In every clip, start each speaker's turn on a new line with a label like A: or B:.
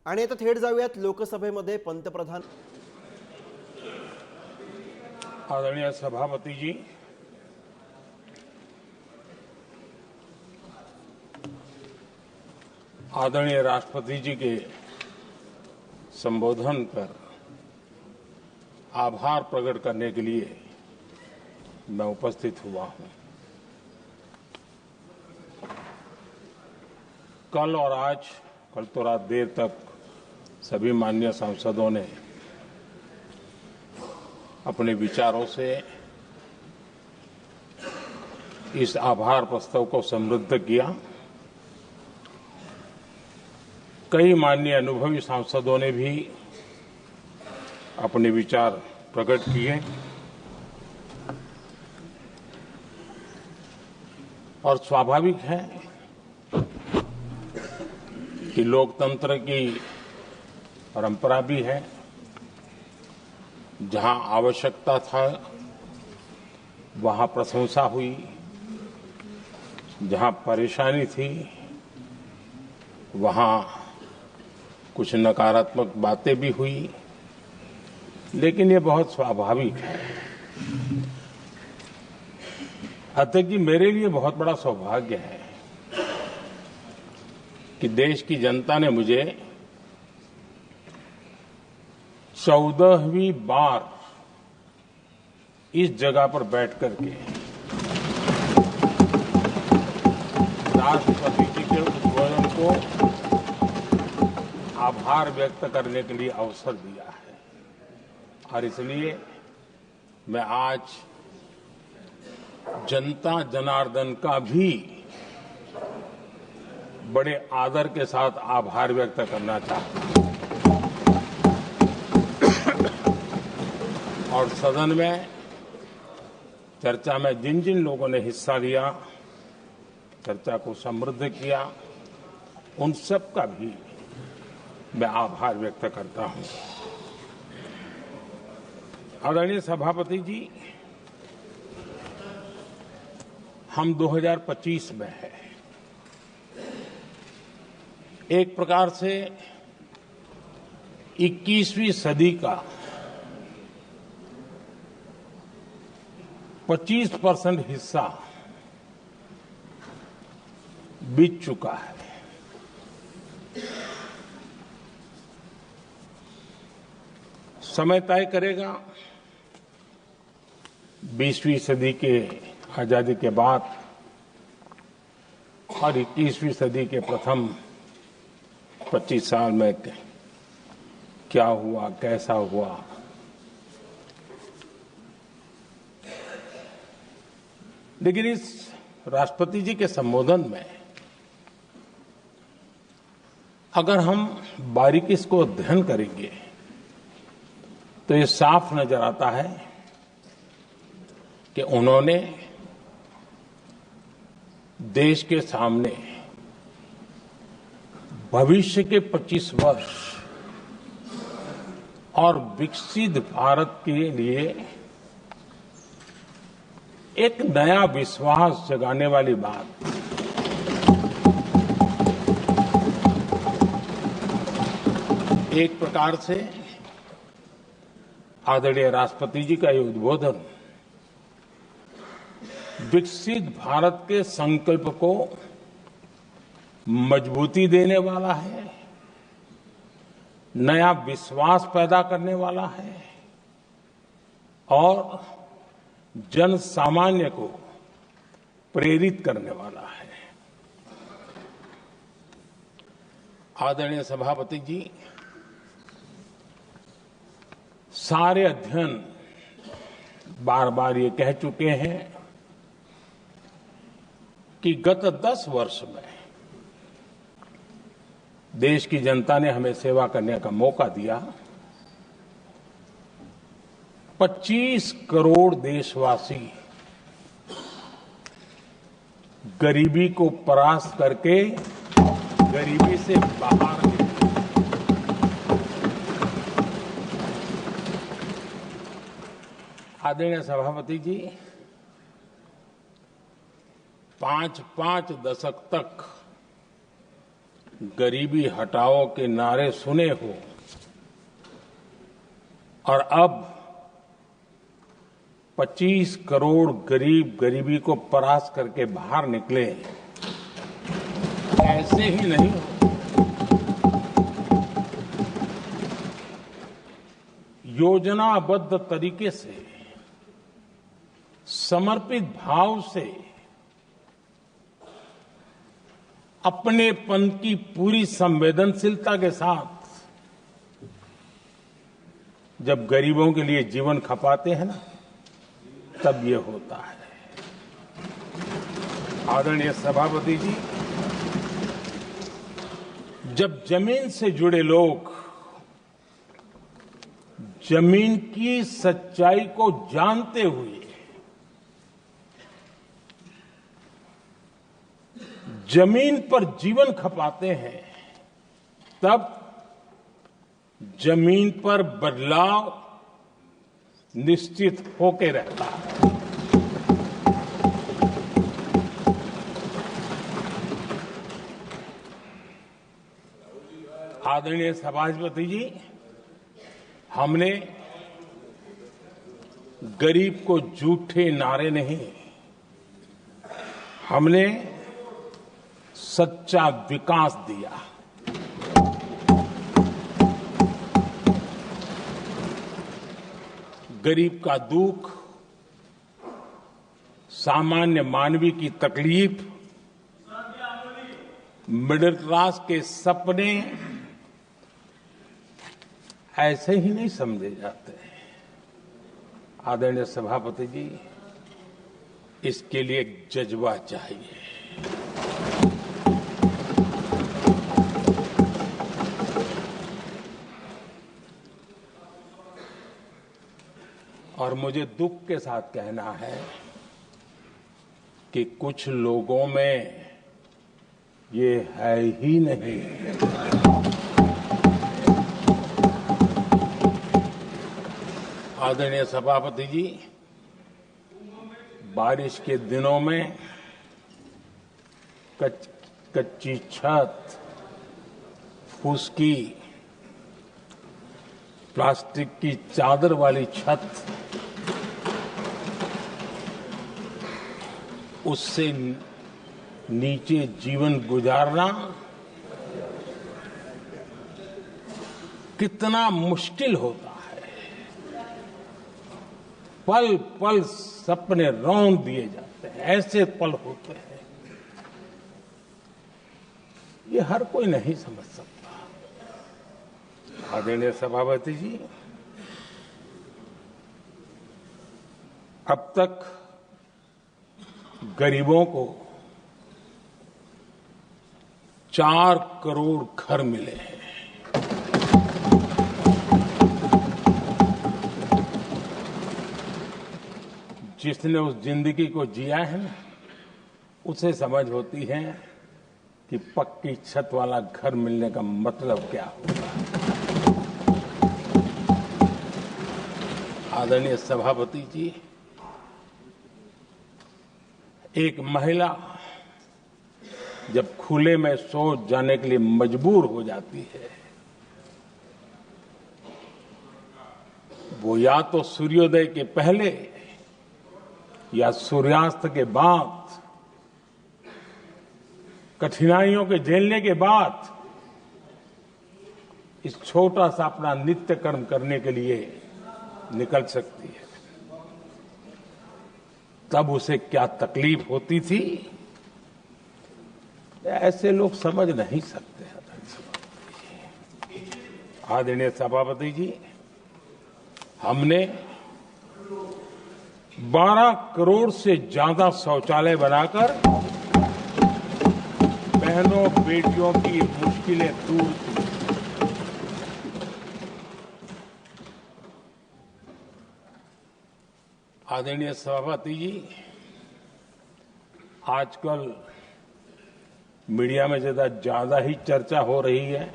A: आणि आता थेट जाऊयात लोकसभेमध्ये पंतप्रधान
B: आदरणीय सभापति जी, आदरणीय राष्ट्रपति जी के संबोधन पर आभार प्रकट करने के लिए मैं उपस्थित हुआ हूं। कल और आज, कल तो रात देर तक सभी माननीय सांसदों ने अपने विचारों से इस आभार प्रस्ताव को समृद्ध किया। कई माननीय अनुभवी सांसदों ने भी अपने विचार प्रकट किए और स्वाभाविक है कि लोकतंत्र की परंपरा भी है, जहां आवश्यकता था वहां प्रशंसा हुई, जहां परेशानी थी वहां कुछ नकारात्मक बातें भी हुई, लेकिन ये बहुत स्वाभाविक है। अध्यक्ष जी, मेरे लिए बहुत बड़ा सौभाग्य है कि देश की जनता ने मुझे 14वीं बार इस जगह पर बैठ करके राष्ट्रपति जी के उद्बोधन को आभार व्यक्त करने के लिए अवसर दिया है और इसलिए मैं आज जनता जनार्दन का भी बड़े आदर के साथ आभार व्यक्त करना चाहता हूं और सदन में चर्चा में जिन जिन लोगों ने हिस्सा लिया, चर्चा को समृद्ध किया, उन सब का भी मैं आभार व्यक्त करता हूं। आदरणीय सभापति जी, हम 2025 में हैं। एक प्रकार से 21वीं सदी का 25% हिस्सा बीत चुका है। समय तय करेगा 20वीं सदी के आजादी के बाद और 21वीं सदी के प्रथम 25 साल में क्या हुआ, कैसा हुआ। लेकिन इस राष्ट्रपति जी के संबोधन में अगर हम बारीकी से अध्ययन करेंगे तो ये साफ नजर आता है कि उन्होंने देश के सामने भविष्य के 25 वर्ष और विकसित भारत के लिए एक नया विश्वास जगाने वाली बात, एक प्रकार से आदरणीय राष्ट्रपति जी का ये उद्बोधन विकसित भारत के संकल्प को मजबूती देने वाला है, नया विश्वास पैदा करने वाला है और जन सामान्य को प्रेरित करने वाला है। आदरणीय सभापति जी, सारे अध्ययन बार बार ये कह चुके हैं कि गत 10 वर्ष में देश की जनता ने हमें सेवा करने का मौका दिया। 25 करोड़ देशवासी गरीबी को परास्त करके गरीबी से बाहर निकले। आदरणीय सभापति जी, 5 दशक तक गरीबी हटाओ के नारे सुने हो और अब 25 करोड़ गरीब गरीबी को परास्त करके बाहर निकले, ऐसे ही नहीं हो। योजनाबद्ध तरीके से, समर्पित भाव से, अपनेपन की पूरी संवेदनशीलता के साथ जब गरीबों के लिए जीवन खपाते हैं ना, तब ये होता है। आदरणीय सभापति जी, जब जमीन से जुड़े लोग जमीन की सच्चाई को जानते हुए जमीन पर जीवन खपाते हैं, तब जमीन पर बदलाव निश्चित होके रहता है। आदरणीय सभापति जी, हमने गरीब को झूठे नारे नहीं, हमने सच्चा विकास दिया। गरीब का दुख, सामान्य मानवी की तकलीफ, मिडिल क्लास के सपने ऐसे ही नहीं समझे जाते। आदरणीय सभापति जी, इसके लिए एक जज्बा चाहिए। और मुझे दुख के साथ कहना है कि कुछ लोगों में ये है ही नहीं। आदरणीय सभापति जी, बारिश के दिनों में कच्ची छत, फुसकी, प्लास्टिक की चादर वाली छत, उससे नीचे जीवन गुजारना कितना मुश्किल होता है। पल पल सपने रौंद दिए जाते हैं, ऐसे पल होते हैं, ये हर कोई नहीं समझ सकता। आदरणीय सभापति जी, अब तक गरीबों को 4 करोड़ घर मिले हैं। जिसने उस जिंदगी को जिया है ना, उसे समझ होती है कि पक्की छत वाला घर मिलने का मतलब क्या होता है। आदरणीय सभापति जी, एक महिला जब खुले में शौच जाने के लिए मजबूर हो जाती है, वो या तो सूर्योदय के पहले या सूर्यास्त के बाद, कठिनाइयों के झेलने के बाद इस छोटा सा अपना नित्य कर्म करने के लिए निकल सकती है। तब उसे क्या तकलीफ होती थी, ऐसे लोग समझ नहीं सकते। आदरणीय सभापति जी, हमने 12 करोड़ से ज्यादा शौचालय बनाकर बहनों बेटियों की मुश्किलें दूर की। आदरणीय सभापति जी, आजकल मीडिया में ज्यादा ही चर्चा हो रही है,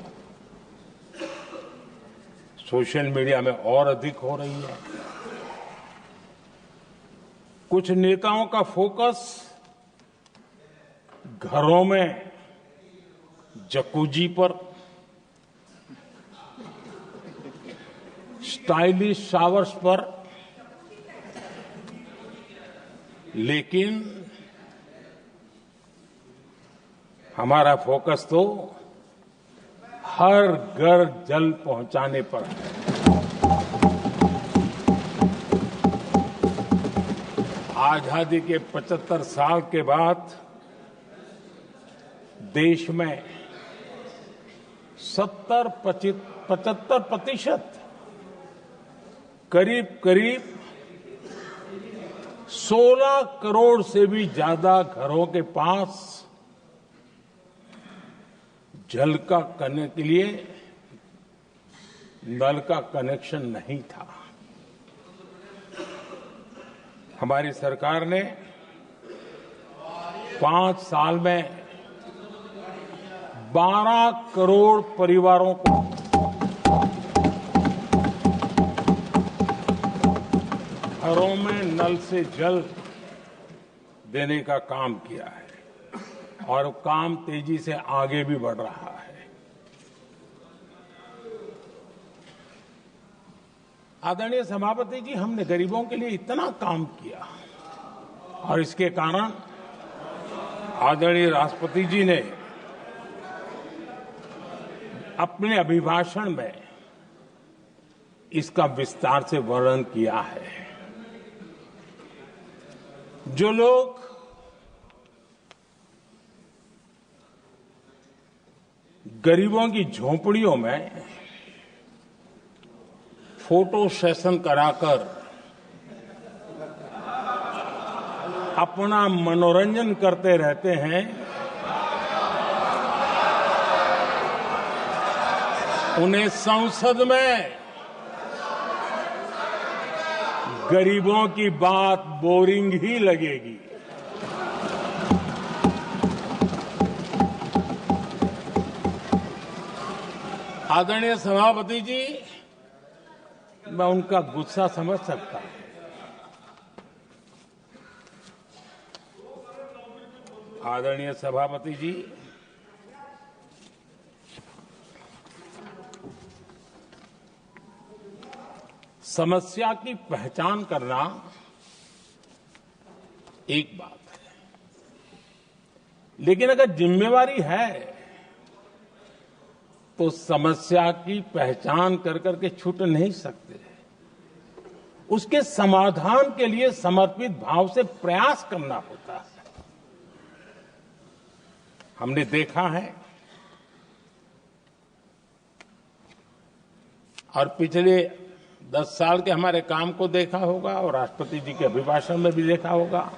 B: सोशल मीडिया में और अधिक हो रही है। कुछ नेताओं का फोकस घरों में जकूजी पर, स्टाइलिश शावर्स पर, लेकिन हमारा फोकस तो हर घर जल पहुंचाने पर है। आजादी के 75 साल के बाद देश में 75% करीब 16 करोड़ से भी ज्यादा घरों के पास जल का करने के लिए नल का कनेक्शन नहीं था। हमारी सरकार ने 5 साल में 12 करोड़ परिवारों को घरों में नल से जल देने का काम किया है और काम तेजी से आगे भी बढ़ रहा है। आदरणीय सभापति जी, हमने गरीबों के लिए इतना काम किया और इसके कारण आदरणीय राष्ट्रपति जी ने अपने अभिभाषण में इसका विस्तार से वर्णन किया है। जो लोग गरीबों की झोपड़ियों में फोटो सेशन कराकर अपना मनोरंजन करते रहते हैं, उन्हें संसद में गरीबों की बात बोरिंग ही लगेगी। आदरणीय सभापति जी, मैं उनका गुस्सा समझ सकता हूं। आदरणीय सभापति जी, समस्या की पहचान करना एक बात है, लेकिन अगर जिम्मेवारी है तो समस्या की पहचान कर करके छूट नहीं सकते। उसके समाधान के लिए समर्पित भाव से प्रयास करना होता है। हमने देखा है और पिछले 10 साल के हमारे काम को देखा होगा और राष्ट्रपति जी के अभिभाषण में भी देखा होगा।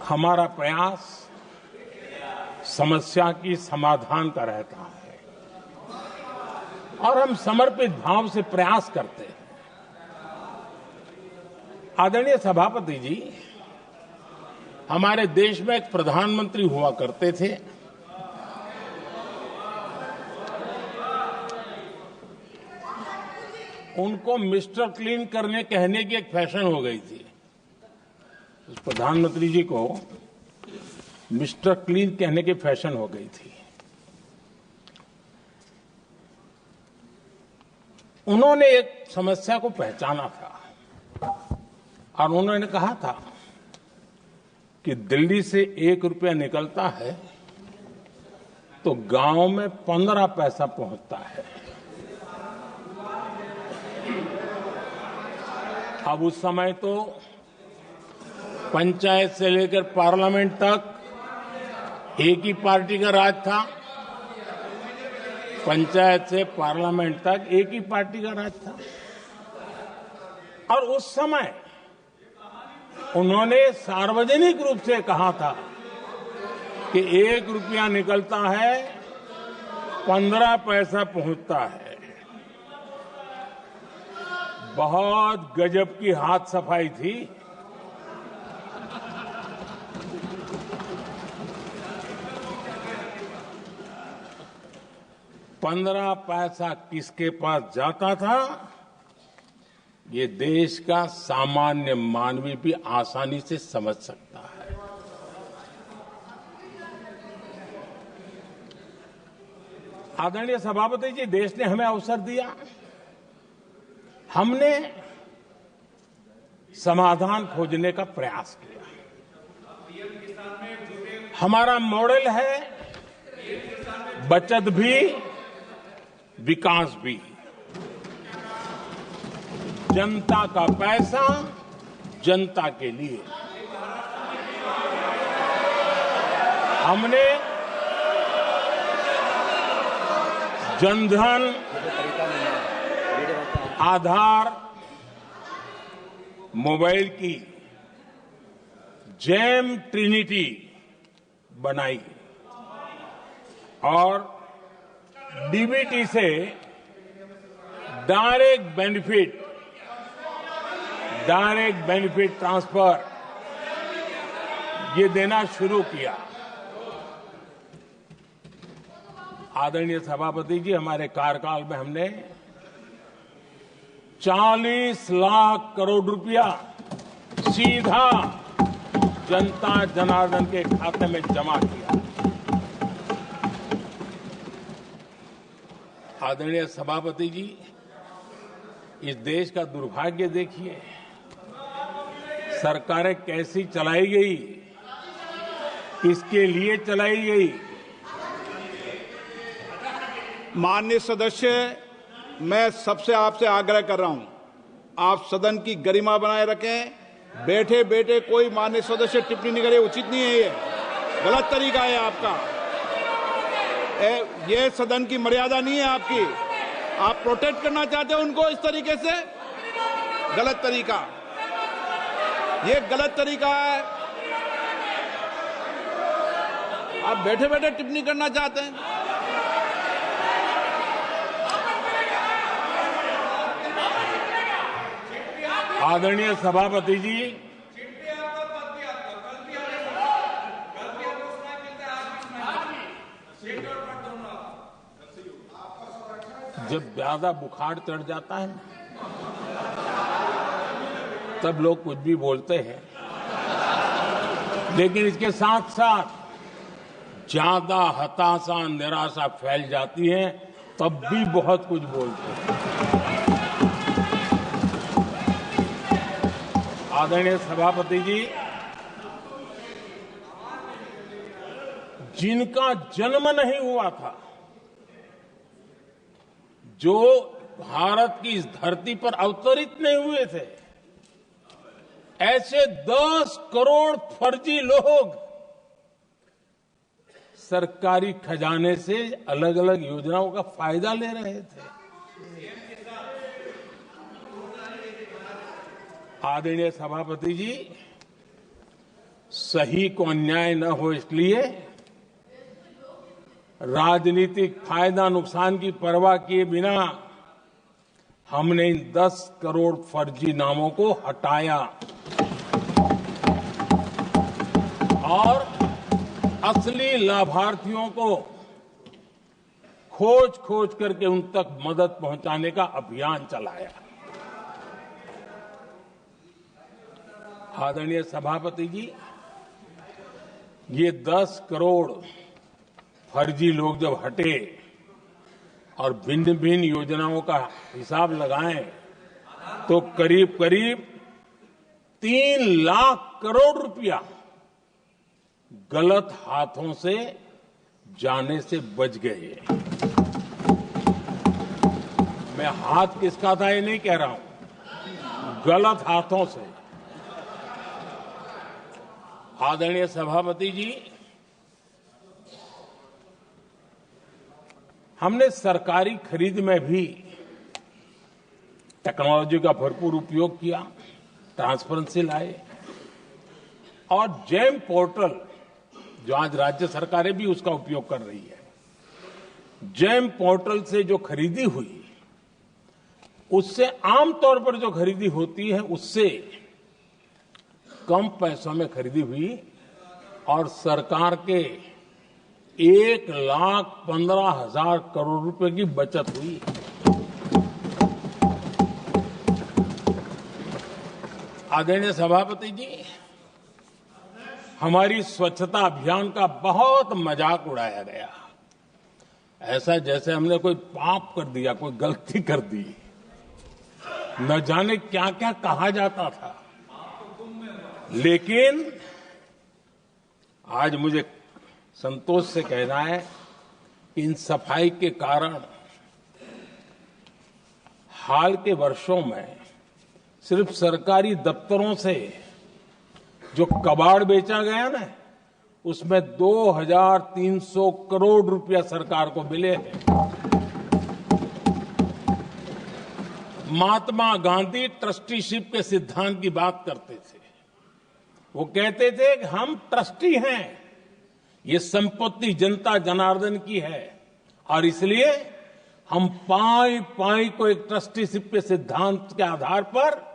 B: हमारा प्रयास समस्या की समाधान का रहता है और हम समर्पित भाव से प्रयास करते हैं। आदरणीय सभापति जी, हमारे देश में एक प्रधानमंत्री हुआ करते थे। उनको मिस्टर क्लीन करने कहने की एक फैशन हो गई थी। उस प्रधानमंत्री जी को मिस्टर क्लीन कहने की फैशन हो गई थी। उन्होंने एक समस्या को पहचाना था और उन्होंने कहा था कि दिल्ली से 1 रुपया निकलता है तो गांव में 15 पैसा पहुंचता है। अब उस समय तो पंचायत से लेकर पार्लियामेंट तक एक ही पार्टी का राज था। पंचायत से पार्लियामेंट तक एक ही पार्टी का राज था और उस समय उन्होंने सार्वजनिक रूप से कहा था कि 1 रुपया निकलता है 15 पैसा पहुंचता है। बहुत गजब की हाथ सफाई थी। पंद्रह पैसा किसके पास जाता था, ये देश का सामान्य मानवी भी आसानी से समझ सकता है। आदरणीय सभापति जी, देश ने हमें अवसर दिया, हमने समाधान खोजने का प्रयास किया। हमारा मॉडल है बचत भी विकास भी। जनता का पैसा जनता के लिए। हमने जनधन, आधार, मोबाइल की जेम ट्रिनिटी बनाई और डीबीटी से डायरेक्ट बेनिफिट ट्रांसफर ये देना शुरू किया। आदरणीय सभापति जी, हमारे कार्यकाल में हमने 40 लाख करोड़ रुपया सीधा जनता जनार्दन के खाते में जमा किया। आदरणीय सभापति जी, इस देश का दुर्भाग्य देखिए, सरकारें कैसी चलाई गई, किसके लिए चलाई गई।
C: माननीय सदस्य, मैं सबसे आपसे आग्रह कर रहा हूं, आप सदन की गरिमा बनाए रखें। बैठे बैठे कोई माननीय सदस्य टिप्पणी नहीं करे, उचित नहीं है, ये गलत तरीका है आपका। ये सदन की मर्यादा नहीं है आपकी। आप प्रोटेक्ट करना चाहते हो उनको इस तरीके से, गलत तरीका, ये गलत तरीका है। आप बैठे बैठे टिप्पणी करना चाहते हैं।
B: आदरणीय सभापति जी, जब ज्यादा बुखार चढ़ जाता है तब लोग कुछ भी बोलते हैं, लेकिन इसके साथ साथ ज्यादा हताशा निराशा फैल जाती है तब भी बहुत कुछ बोलते हैं। आदरणीय सभापति जी, जिनका जन्म नहीं हुआ था, जो भारत की इस धरती पर अवतरित नहीं हुए थे, ऐसे 10 करोड़ फर्जी लोग सरकारी खजाने से अलग अलग योजनाओं का फायदा ले रहे थे। आदरणीय सभापति जी, सही को अन्याय न हो इसलिए राजनीतिक फायदा नुकसान की परवाह किए बिना हमने इन 10 करोड़ फर्जी नामों को हटाया और असली लाभार्थियों को खोज खोज करके उन तक मदद पहुंचाने का अभियान चलाया। आदरणीय सभापति जी, ये 10 करोड़ फर्जी लोग जब हटे और भिन्न भिन्न योजनाओं का हिसाब लगाएं तो करीब करीब 3 लाख करोड़ रुपया गलत हाथों से जाने से बच गए। मैं हाथ किसका था ये नहीं कह रहा हूं, गलत हाथों से। आदरणीय सभापति जी, हमने सरकारी खरीद में भी टेक्नोलॉजी का भरपूर उपयोग किया, ट्रांसपेरेंसी लाए और जेम पोर्टल, जो आज राज्य सरकारें भी उसका उपयोग कर रही है, जेम पोर्टल से जो खरीदी हुई उससे आमतौर पर जो खरीदी होती है उससे कम पैसों में खरीदी हुई और सरकार के 1,15,000 करोड़ रुपए की बचत हुई। आदरणीय सभापति जी, हमारी स्वच्छता अभियान का बहुत मजाक उड़ाया गया। ऐसा जैसे हमने कोई पाप कर दिया, कोई गलती कर दी। न जाने क्या क्या कहा जाता था। लेकिन आज मुझे संतोष से कहना है कि इन सफाई के कारण हाल के वर्षों में सिर्फ सरकारी दफ्तरों से जो कबाड़ बेचा गया ना, उसमें 2300 करोड़ रुपया सरकार को मिले हैं। महात्मा गांधी ट्रस्टीशिप के सिद्धांत की बात करते थे। वो कहते थे कि हम ट्रस्टी हैं, ये संपत्ति जनता जनार्दन की है और इसलिए हम पाई पाई को एक ट्रस्टीशिप के सिद्धांत के आधार पर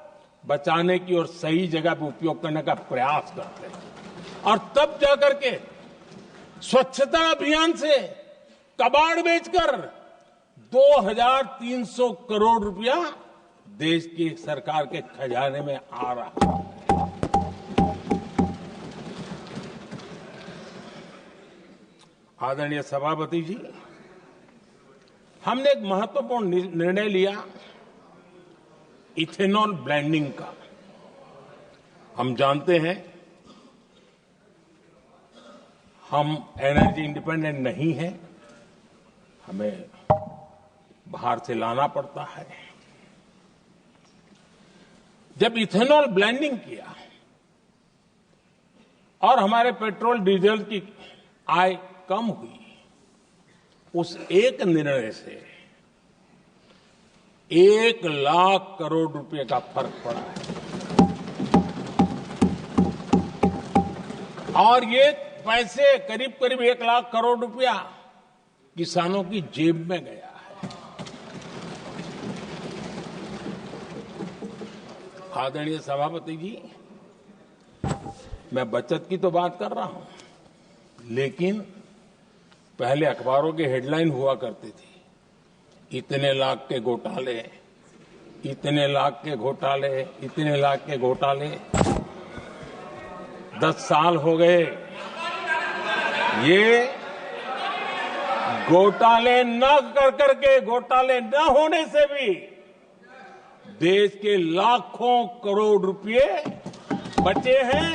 B: बचाने की और सही जगह पर उपयोग करने का प्रयास करते हैं। और तब जाकर के स्वच्छता अभियान से कबाड़ बेचकर 2300 करोड़ रुपया देश की सरकार के खजाने में आ रहा है। आदरणीय सभापति जी, हमने एक महत्वपूर्ण निर्णय लिया इथेनॉल ब्लेंडिंग का। हम जानते हैं हम एनर्जी इंडिपेंडेंट नहीं है, हमें बाहर से लाना पड़ता है। जब इथेनॉल ब्लेंडिंग किया और हमारे पेट्रोल डीजल की आय कम हुई, उस एक निर्णय से 1 लाख करोड़ रुपए का फर्क पड़ा है। और ये पैसे करीब करीब 1 लाख करोड़ रुपया किसानों की जेब में गया है। आदरणीय सभापति जी, मैं बचत की तो बात कर रहा हूं, लेकिन पहले अखबारों की हेडलाइन हुआ करती थी, इतने लाख के घोटाले, इतने लाख के घोटाले, इतने लाख के घोटाले। 10 साल हो गए, ये घोटाले न कर करके, घोटाले न होने से भी देश के लाखों करोड़ रुपए बचे हैं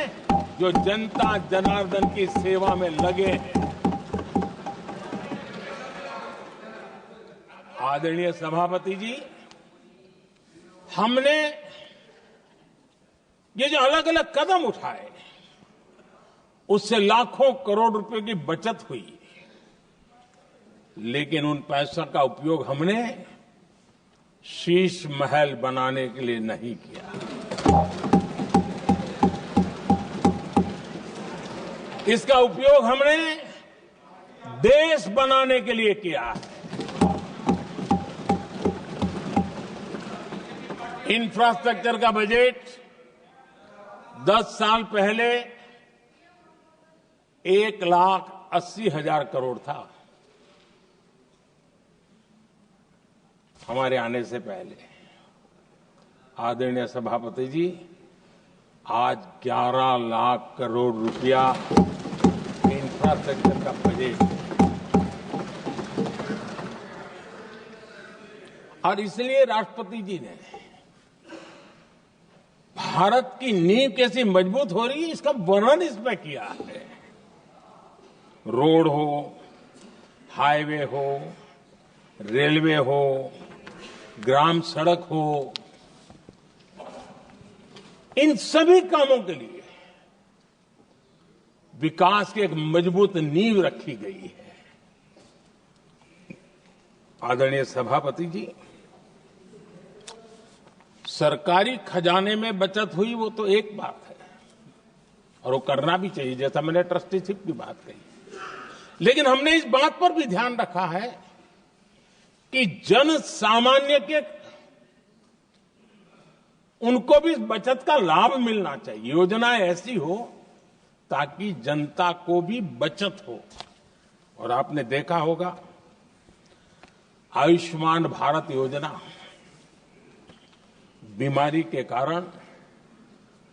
B: जो जनता जनार्दन की सेवा में लगे हैं। आदरणीय सभापति जी, हमने ये जो अलग अलग कदम उठाए, उससे लाखों करोड़ रुपए की बचत हुई, लेकिन उन पैसों का उपयोग हमने शीश महल बनाने के लिए नहीं किया। इसका उपयोग हमने देश बनाने के लिए किया है। इंफ्रास्ट्रक्चर का बजट 10 साल पहले 1,80,000 करोड़ था, हमारे आने से पहले। आदरणीय सभापति जी, आज 11 लाख करोड़ रुपया इंफ्रास्ट्रक्चर का बजट। और इसलिए राष्ट्रपति जी ने भारत की नींव कैसी मजबूत हो रही है, इसका वर्णन इसमें किया है। रोड हो, हाईवे हो, रेलवे हो, ग्राम सड़क हो, इन सभी कामों के लिए विकास की एक मजबूत नींव रखी गई है। आदरणीय सभापति जी, सरकारी खजाने में बचत हुई वो तो एक बात है, और वो करना भी चाहिए, जैसा मैंने ट्रस्टीशिप की बात कही। लेकिन हमने इस बात पर भी ध्यान रखा है कि जन सामान्य के उनको भी बचत का लाभ मिलना चाहिए। योजनाएं ऐसी हो ताकि जनता को भी बचत हो। और आपने देखा होगा, आयुष्मान भारत योजना बीमारी के कारण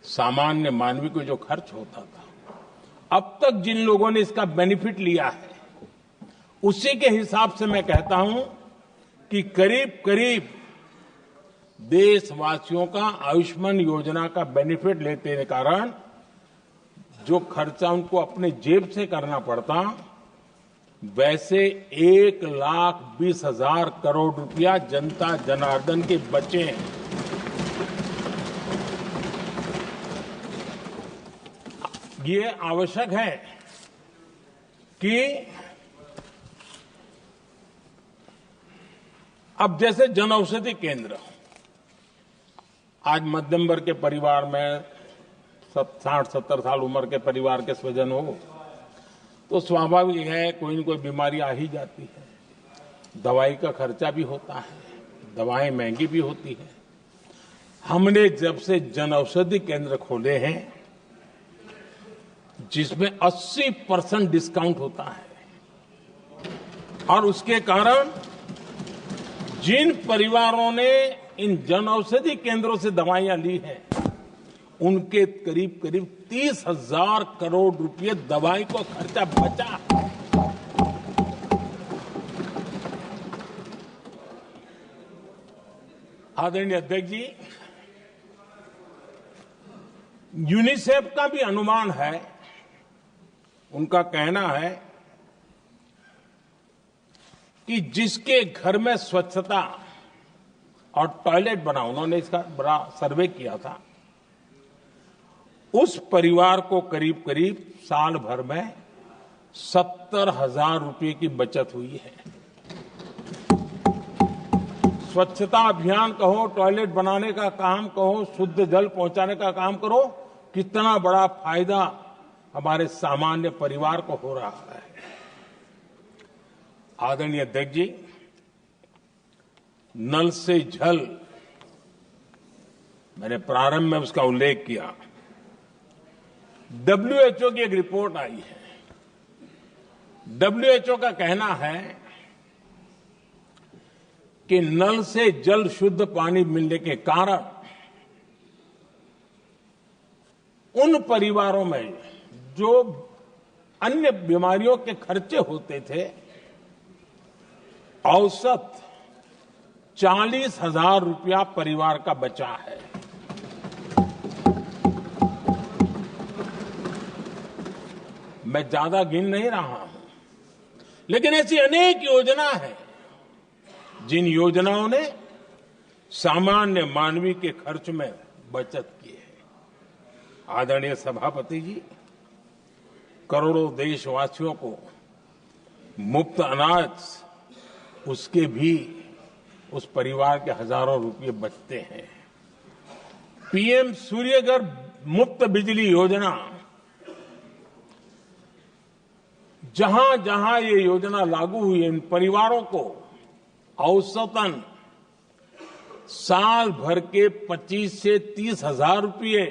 B: सामान्य मानवी को जो खर्च होता था, अब तक जिन लोगों ने इसका बेनिफिट लिया है उसी के हिसाब से मैं कहता हूं कि करीब करीब देशवासियों का आयुष्मान योजना का बेनिफिट लेते के कारण जो खर्चा उनको अपने जेब से करना पड़ता, वैसे 1,20,000 करोड़ रुपया जनता जनार्दन के बचे हैं। ये आवश्यक है कि अब जैसे जन औषधि केंद्र, आज मध्यम वर्ग के परिवार में 60-70 साल उम्र के परिवार के स्वजन हो तो स्वाभाविक है कोई न कोई बीमारी आ ही जाती है, दवाई का खर्चा भी होता है, दवाएं महंगी भी होती है। हमने जब से जन औषधि केंद्र खोले हैं जिसमें 80% डिस्काउंट होता है और उसके कारण जिन परिवारों ने इन जन औषधि केंद्रों से दवाइयां ली हैं उनके करीब करीब 30,000 करोड़ रुपए दवाई को खर्चा बचा। आदरणीय अध्यक्ष जी, यूनिसेफ का भी अनुमान है, उनका कहना है कि जिसके घर में स्वच्छता और टॉयलेट बना, उन्होंने इसका बड़ा सर्वे किया था, उस परिवार को करीब करीब साल भर में 70,000 रुपए की बचत हुई है। स्वच्छता अभियान कहो, टॉयलेट बनाने का काम कहो, शुद्ध जल पहुंचाने का काम करो, कितना बड़ा फायदा हमारे सामान्य परिवार को हो रहा है। आदरणीय अध्यक्ष जी, नल से जल, मैंने प्रारंभ में उसका उल्लेख किया। WHO की एक रिपोर्ट आई है। WHO का कहना है कि नल से जल शुद्ध पानी मिलने के कारण उन परिवारों में जो अन्य बीमारियों के खर्चे होते थे, औसत 40,000 रुपया परिवार का बचा है। मैं ज्यादा गिन नहीं रहा हूं, लेकिन ऐसी अनेक योजना है जिन योजनाओं ने सामान्य मानवीय के खर्च में बचत की है। आदरणीय सभापति जी, करोड़ों देशवासियों को मुफ्त अनाज, उसके भी उस परिवार के हजारों रुपये बचते हैं। PM सूर्यघर मुफ्त बिजली योजना, जहां जहां ये योजना लागू हुई, इन परिवारों को औसतन साल भर के 25 से 30,000 रुपये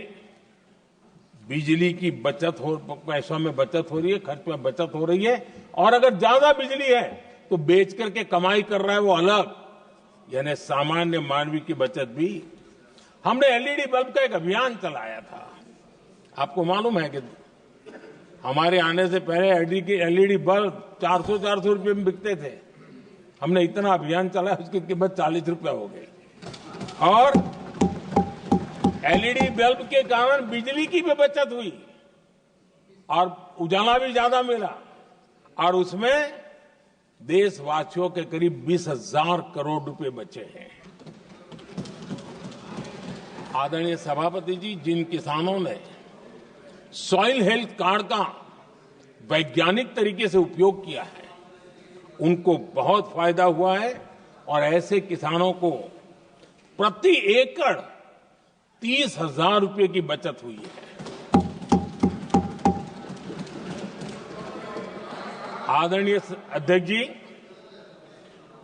B: बिजली की बचत हो, पैसों में बचत हो रही है, खर्च में बचत हो रही है। और अगर ज्यादा बिजली है तो बेच करके कमाई कर रहा है वो अलग, यानी सामान्य मानवीय की बचत भी। हमने LED बल्ब का एक अभियान चलाया था। आपको मालूम है कि हमारे आने से पहले LED बल्ब 400 रुपये में बिकते थे। हमने इतना अभियान चलाया, उसकी कीमत 40 रुपये हो गई। और LED बल्ब के कारण बिजली की भी बचत हुई और उजाला भी ज्यादा मिला, और उसमें देशवासियों के करीब 20,000 करोड़ रुपए बचे हैं। आदरणीय सभापति जी, जिन किसानों ने सॉइल हेल्थ कार्ड का वैज्ञानिक तरीके से उपयोग किया है, उनको बहुत फायदा हुआ है। और ऐसे किसानों को प्रति एकड़ 30,000 रुपये की बचत हुई है। आदरणीय अध्यक्ष जी,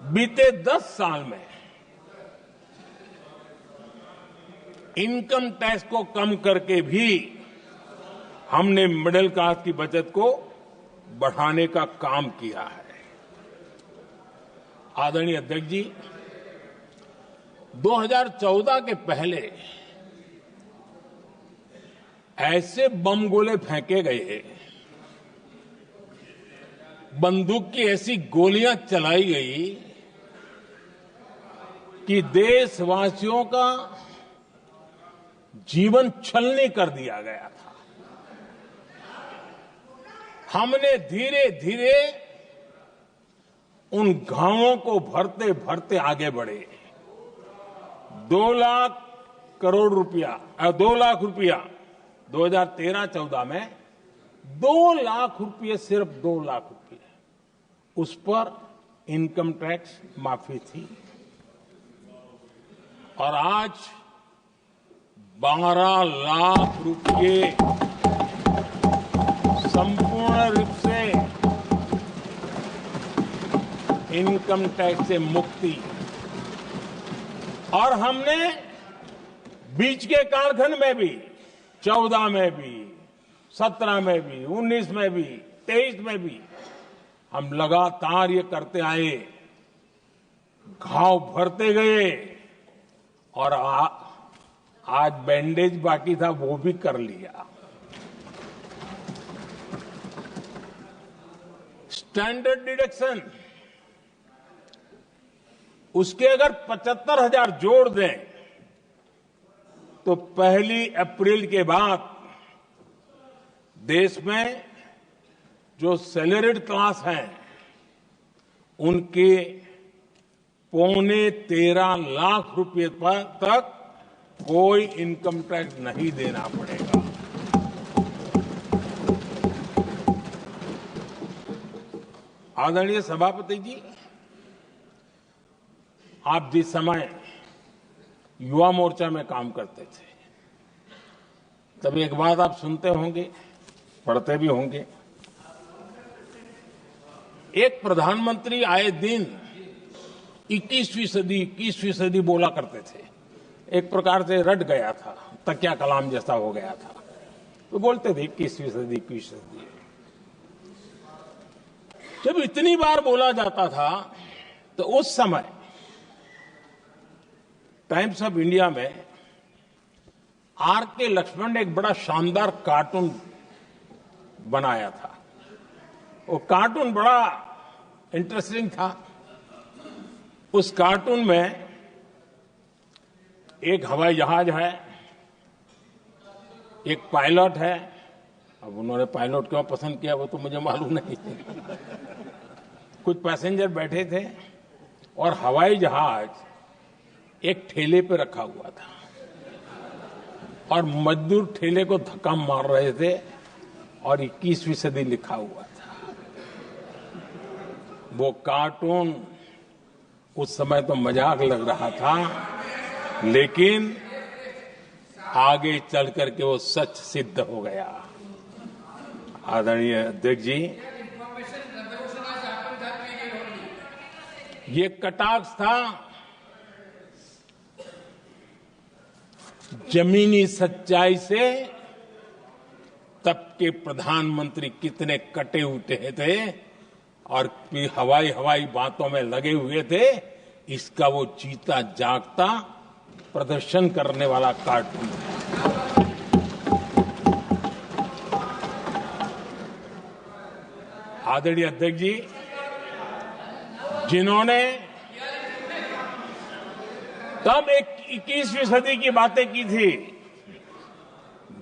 B: बीते 10 साल में इनकम टैक्स को कम करके भी हमने मिडिल क्लास की बचत को बढ़ाने का काम किया है। आदरणीय अध्यक्ष जी, 2014 के पहले ऐसे बम गोले फेंके गए बंदूक की ऐसी गोलियां चलाई गई कि देशवासियों का जीवन छलनी कर दिया गया था। हमने धीरे धीरे उन घावों को भरते भरते आगे बढ़े। 2 लाख करोड़ रुपया 2 लाख रुपया 2013-14 में 2 लाख रुपये, सिर्फ 2 लाख रुपये उस पर इनकम टैक्स माफी थी। और आज 12 लाख रुपये संपूर्ण रूप से इनकम टैक्स से मुक्ति। और हमने बीच के कालखंड में भी 14 में भी, 17 में भी, 19 में भी, 23 में भी हम लगातार ये करते आए, घाव भरते गए और आज बैंडेज बाकी था वो भी कर लिया। स्टैंडर्ड डिडक्शन उसके अगर 75,000 जोड़ दें तो 1 अप्रैल के बाद देश में जो सैलरीड क्लास हैं उनके 13.25 लाख रुपए पर तक कोई इनकम टैक्स नहीं देना पड़ेगा। आदरणीय सभापति जी, आप जिस समय युवा मोर्चा में काम करते थे तब एक बात आप सुनते होंगे, पढ़ते भी होंगे। एक प्रधानमंत्री आए दिन 21वीं सदी बोला करते थे। एक प्रकार से रट गया था, तकिया कलाम जैसा हो गया था, तो बोलते थे 21वीं सदी। जब इतनी बार बोला जाता था तो उस समय टाइम्स ऑफ इंडिया में R.K. लक्ष्मण ने एक बड़ा शानदार कार्टून बनाया था। वो कार्टून बड़ा इंटरेस्टिंग था। उस कार्टून में एक हवाई जहाज है, एक पायलट है। अब उन्होंने पायलट क्यों पसंद किया वो तो मुझे मालूम नहीं। कुछ पैसेंजर बैठे थे और हवाई जहाज एक ठेले पे रखा हुआ था और मजदूर ठेले को धक्का मार रहे थे और 21वीं सदी लिखा हुआ था। वो कार्टून उस समय तो मजाक लग रहा था, लेकिन आगे चल करके वो सच सिद्ध हो गया। आदरणीय अध्यक्ष जी, ये कटाक्ष था जमीनी सच्चाई से। तब के प्रधानमंत्री कितने कटे उठे थे और हवाई बातों में लगे हुए थे, इसका वो जीता जागता प्रदर्शन करने वाला कार्टून है। आदरणीय अध्यक्ष जी, जिन्होंने तब 21वीं सदी की बातें की थी,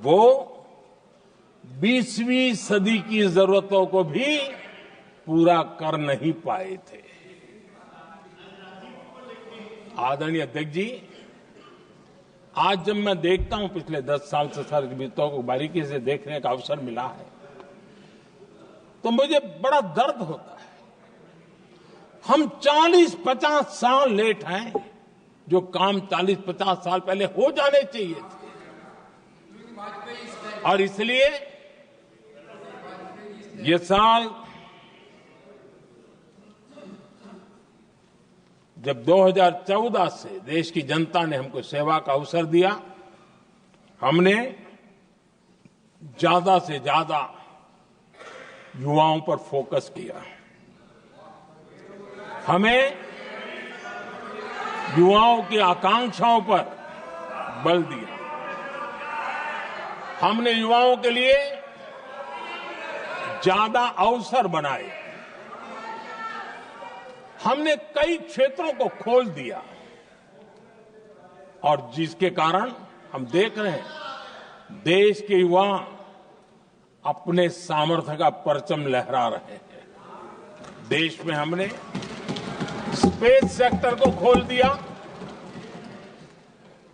B: वो 20वीं सदी की जरूरतों को भी पूरा कर नहीं पाए थे। आदरणीय अध्यक्ष जी, आज जब मैं देखता हूं, पिछले 10 साल से सारी बीतों को बारीकी से देखने का अवसर मिला है, तो मुझे बड़ा दर्द होता है। हम 40-50 साल लेट हैं, जो काम 40-50 साल पहले हो जाने चाहिए थे। और इसलिए ये साल जब 2014 से देश की जनता ने हमको सेवा का अवसर दिया, हमने ज्यादा से ज्यादा युवाओं पर फोकस किया। हमें युवाओं की आकांक्षाओं पर बल दिया। हमने युवाओं के लिए ज्यादा अवसर बनाए। हमने कई क्षेत्रों को खोल दिया और जिसके कारण हम देख रहे हैं देश के युवा अपने सामर्थ्य का परचम लहरा रहे हैं। देश में हमने स्पेस सेक्टर को खोल दिया,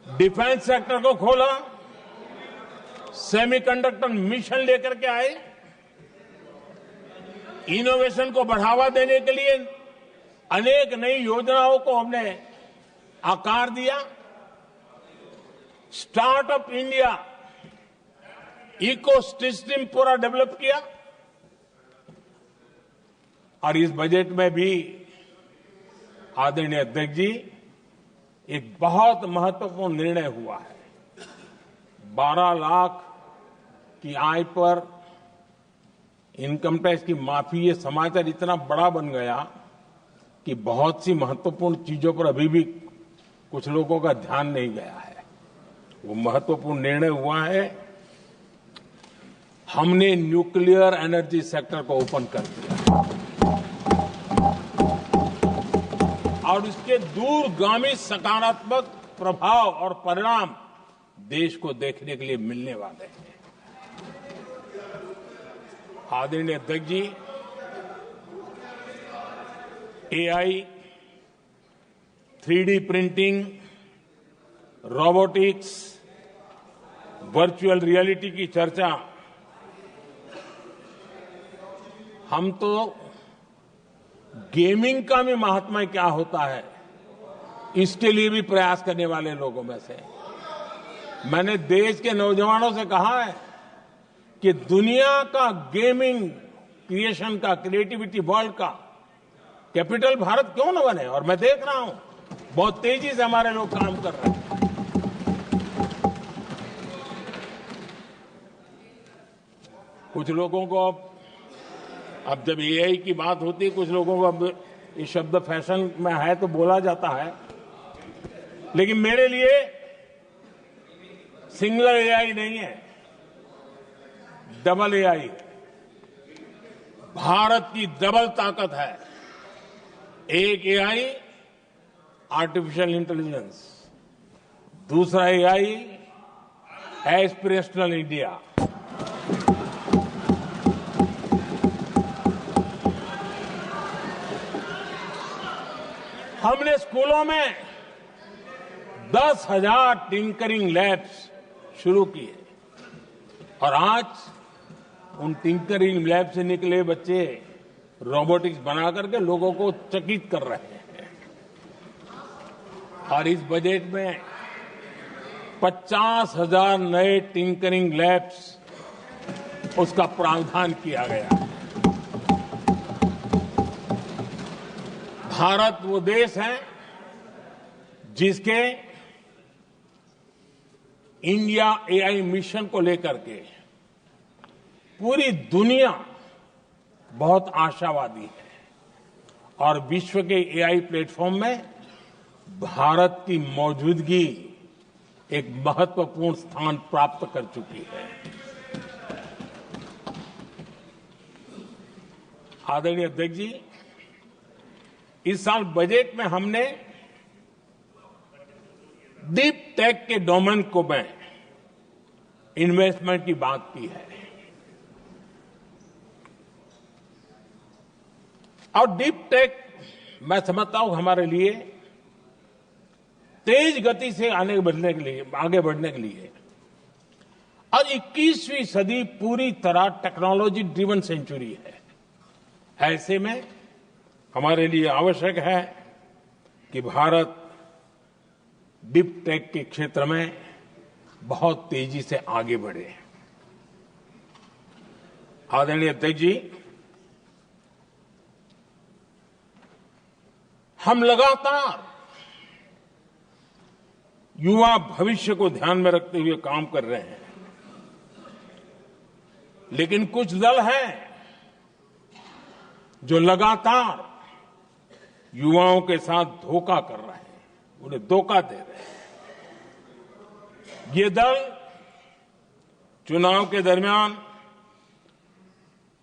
B: डिफेंस सेक्टर को खोला, सेमीकंडक्टर मिशन लेकर के आए, इनोवेशन को बढ़ावा देने के लिए अनेक नई योजनाओं को हमने आकार दिया। स्टार्टअप इंडिया इकोसिस्टम पूरा डेवलप किया और इस बजट में भी आदरणीय अध्यक्ष जी एक बहुत महत्वपूर्ण निर्णय हुआ है। 12 लाख की आय पर इनकम टैक्स की माफी, ये समाचार इतना बड़ा बन गया कि बहुत सी महत्वपूर्ण चीजों पर अभी भी कुछ लोगों का ध्यान नहीं गया है। वो महत्वपूर्ण निर्णय हुआ है, हमने न्यूक्लियर एनर्जी सेक्टर को ओपन कर दिया और इसके दूरगामी सकारात्मक प्रभाव और परिणाम देश को देखने के लिए मिलने वाले हैं। आदरणीय अध्यक्ष जी, AI, 3D printing, robotics, virtual reality की चर्चा हम तो गेमिंग का भी महात्मा क्या होता है इसके लिए भी प्रयास करने वाले लोगों में से। मैंने देश के नौजवानों से कहा है कि दुनिया का गेमिंग क्रिएशन का, क्रिएटिविटी वर्ल्ड का कैपिटल भारत क्यों न बने। और मैं देख रहा हूं बहुत तेजी से हमारे लोग काम कर रहे हैं। कुछ लोगों को अब जब एआई की बात होती है, कुछ लोगों को अब ये शब्द फैशन में है तो बोला जाता है, लेकिन मेरे लिए सिंगल एआई नहीं है, डबल एआई। भारत की डबल ताकत है। एक एआई आर्टिफिशियल इंटेलिजेंस, दूसरा एआई एस्पिरेशनल इंडिया। हमने स्कूलों में 10,000 टिंकरिंग लैब्स शुरू किए और आज उन टिंकरिंग लैब से निकले बच्चे रोबोटिक्स बना करके लोगों को चकित कर रहे हैं। और इस बजट में 50,000 नए टिंकरिंग लैब्स उसका प्रावधान किया गया। भारत वो देश है जिसके इंडिया एआई मिशन को लेकर के पूरी दुनिया बहुत आशावादी है और विश्व के एआई प्लेटफॉर्म में भारत की मौजूदगी एक महत्वपूर्ण स्थान प्राप्त कर चुकी है। आदरणीय अध्यक्ष जी, इस साल बजट में हमने डीप टेक के डोमेन को में इन्वेस्टमेंट की बात की है और डीप टेक मैं समझता हूं हमारे लिए तेज गति से आगे बढ़ने के लिए और 21वीं सदी पूरी तरह टेक्नोलॉजी ड्रिवन सेंचुरी है। ऐसे में हमारे लिए आवश्यक है कि भारत डीप टेक के क्षेत्र में बहुत तेजी से आगे बढ़े। आदरणीय अध्यक्ष जी, हम लगातार युवा भविष्य को ध्यान में रखते हुए काम कर रहे हैं, लेकिन कुछ दल हैं जो लगातार युवाओं के साथ धोखा कर रहे हैं, उन्हें धोखा दे रहे हैं। ये दल चुनाव के दरमियान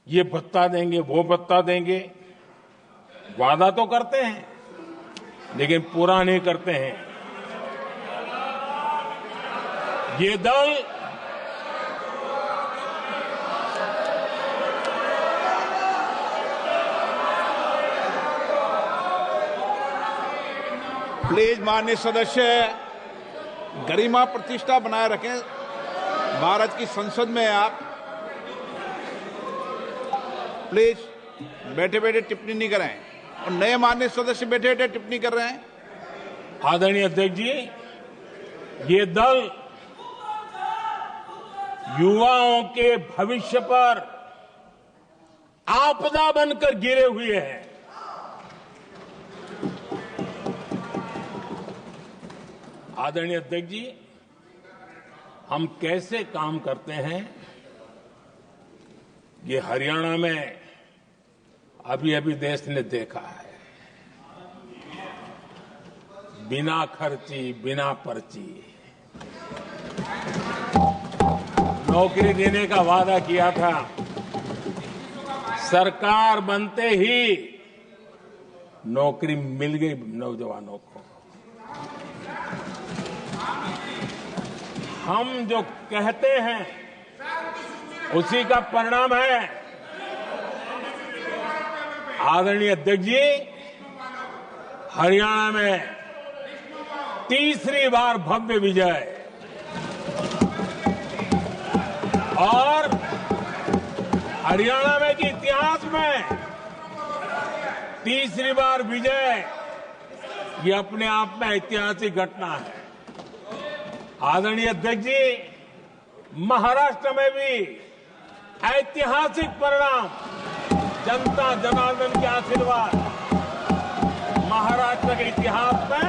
B: ये भत्ता देंगे, वो भत्ता देंगे, वादा तो करते हैं लेकिन पूरा नहीं करते हैं। ये दल
C: प्लीज माननीय सदस्य गरिमा प्रतिष्ठा बनाए रखें। भारत की संसद में आप प्लीज बैठे बैठे टिप्पणी नहीं करें और नए माननीय सदस्य बैठे बैठे टिप्पणी कर रहे हैं।
B: आदरणीय अध्यक्ष जी, ये दल युवाओं के भविष्य पर आपदा बनकर गिरे हुए हैं। आदरणीय अध्यक्ष जी, हम कैसे काम करते हैं ये हरियाणा में अभी अभी देश ने देखा है। बिना खर्ची बिना पर्ची नौकरी देने का वादा किया था, सरकार बनते ही नौकरी मिल गई नौजवानों को। हम जो कहते हैं उसी का परिणाम है। आदरणीय अध्यक्ष जी, हरियाणा में तीसरी बार भव्य विजय और हरियाणा में के इतिहास में तीसरी बार विजय, ये अपने आप में ऐतिहासिक घटना है। आदरणीय अध्यक्ष जी, महाराष्ट्र में भी ऐतिहासिक परिणाम, जनता जनार्दन के आशीर्वाद। महाराष्ट्र के इतिहास में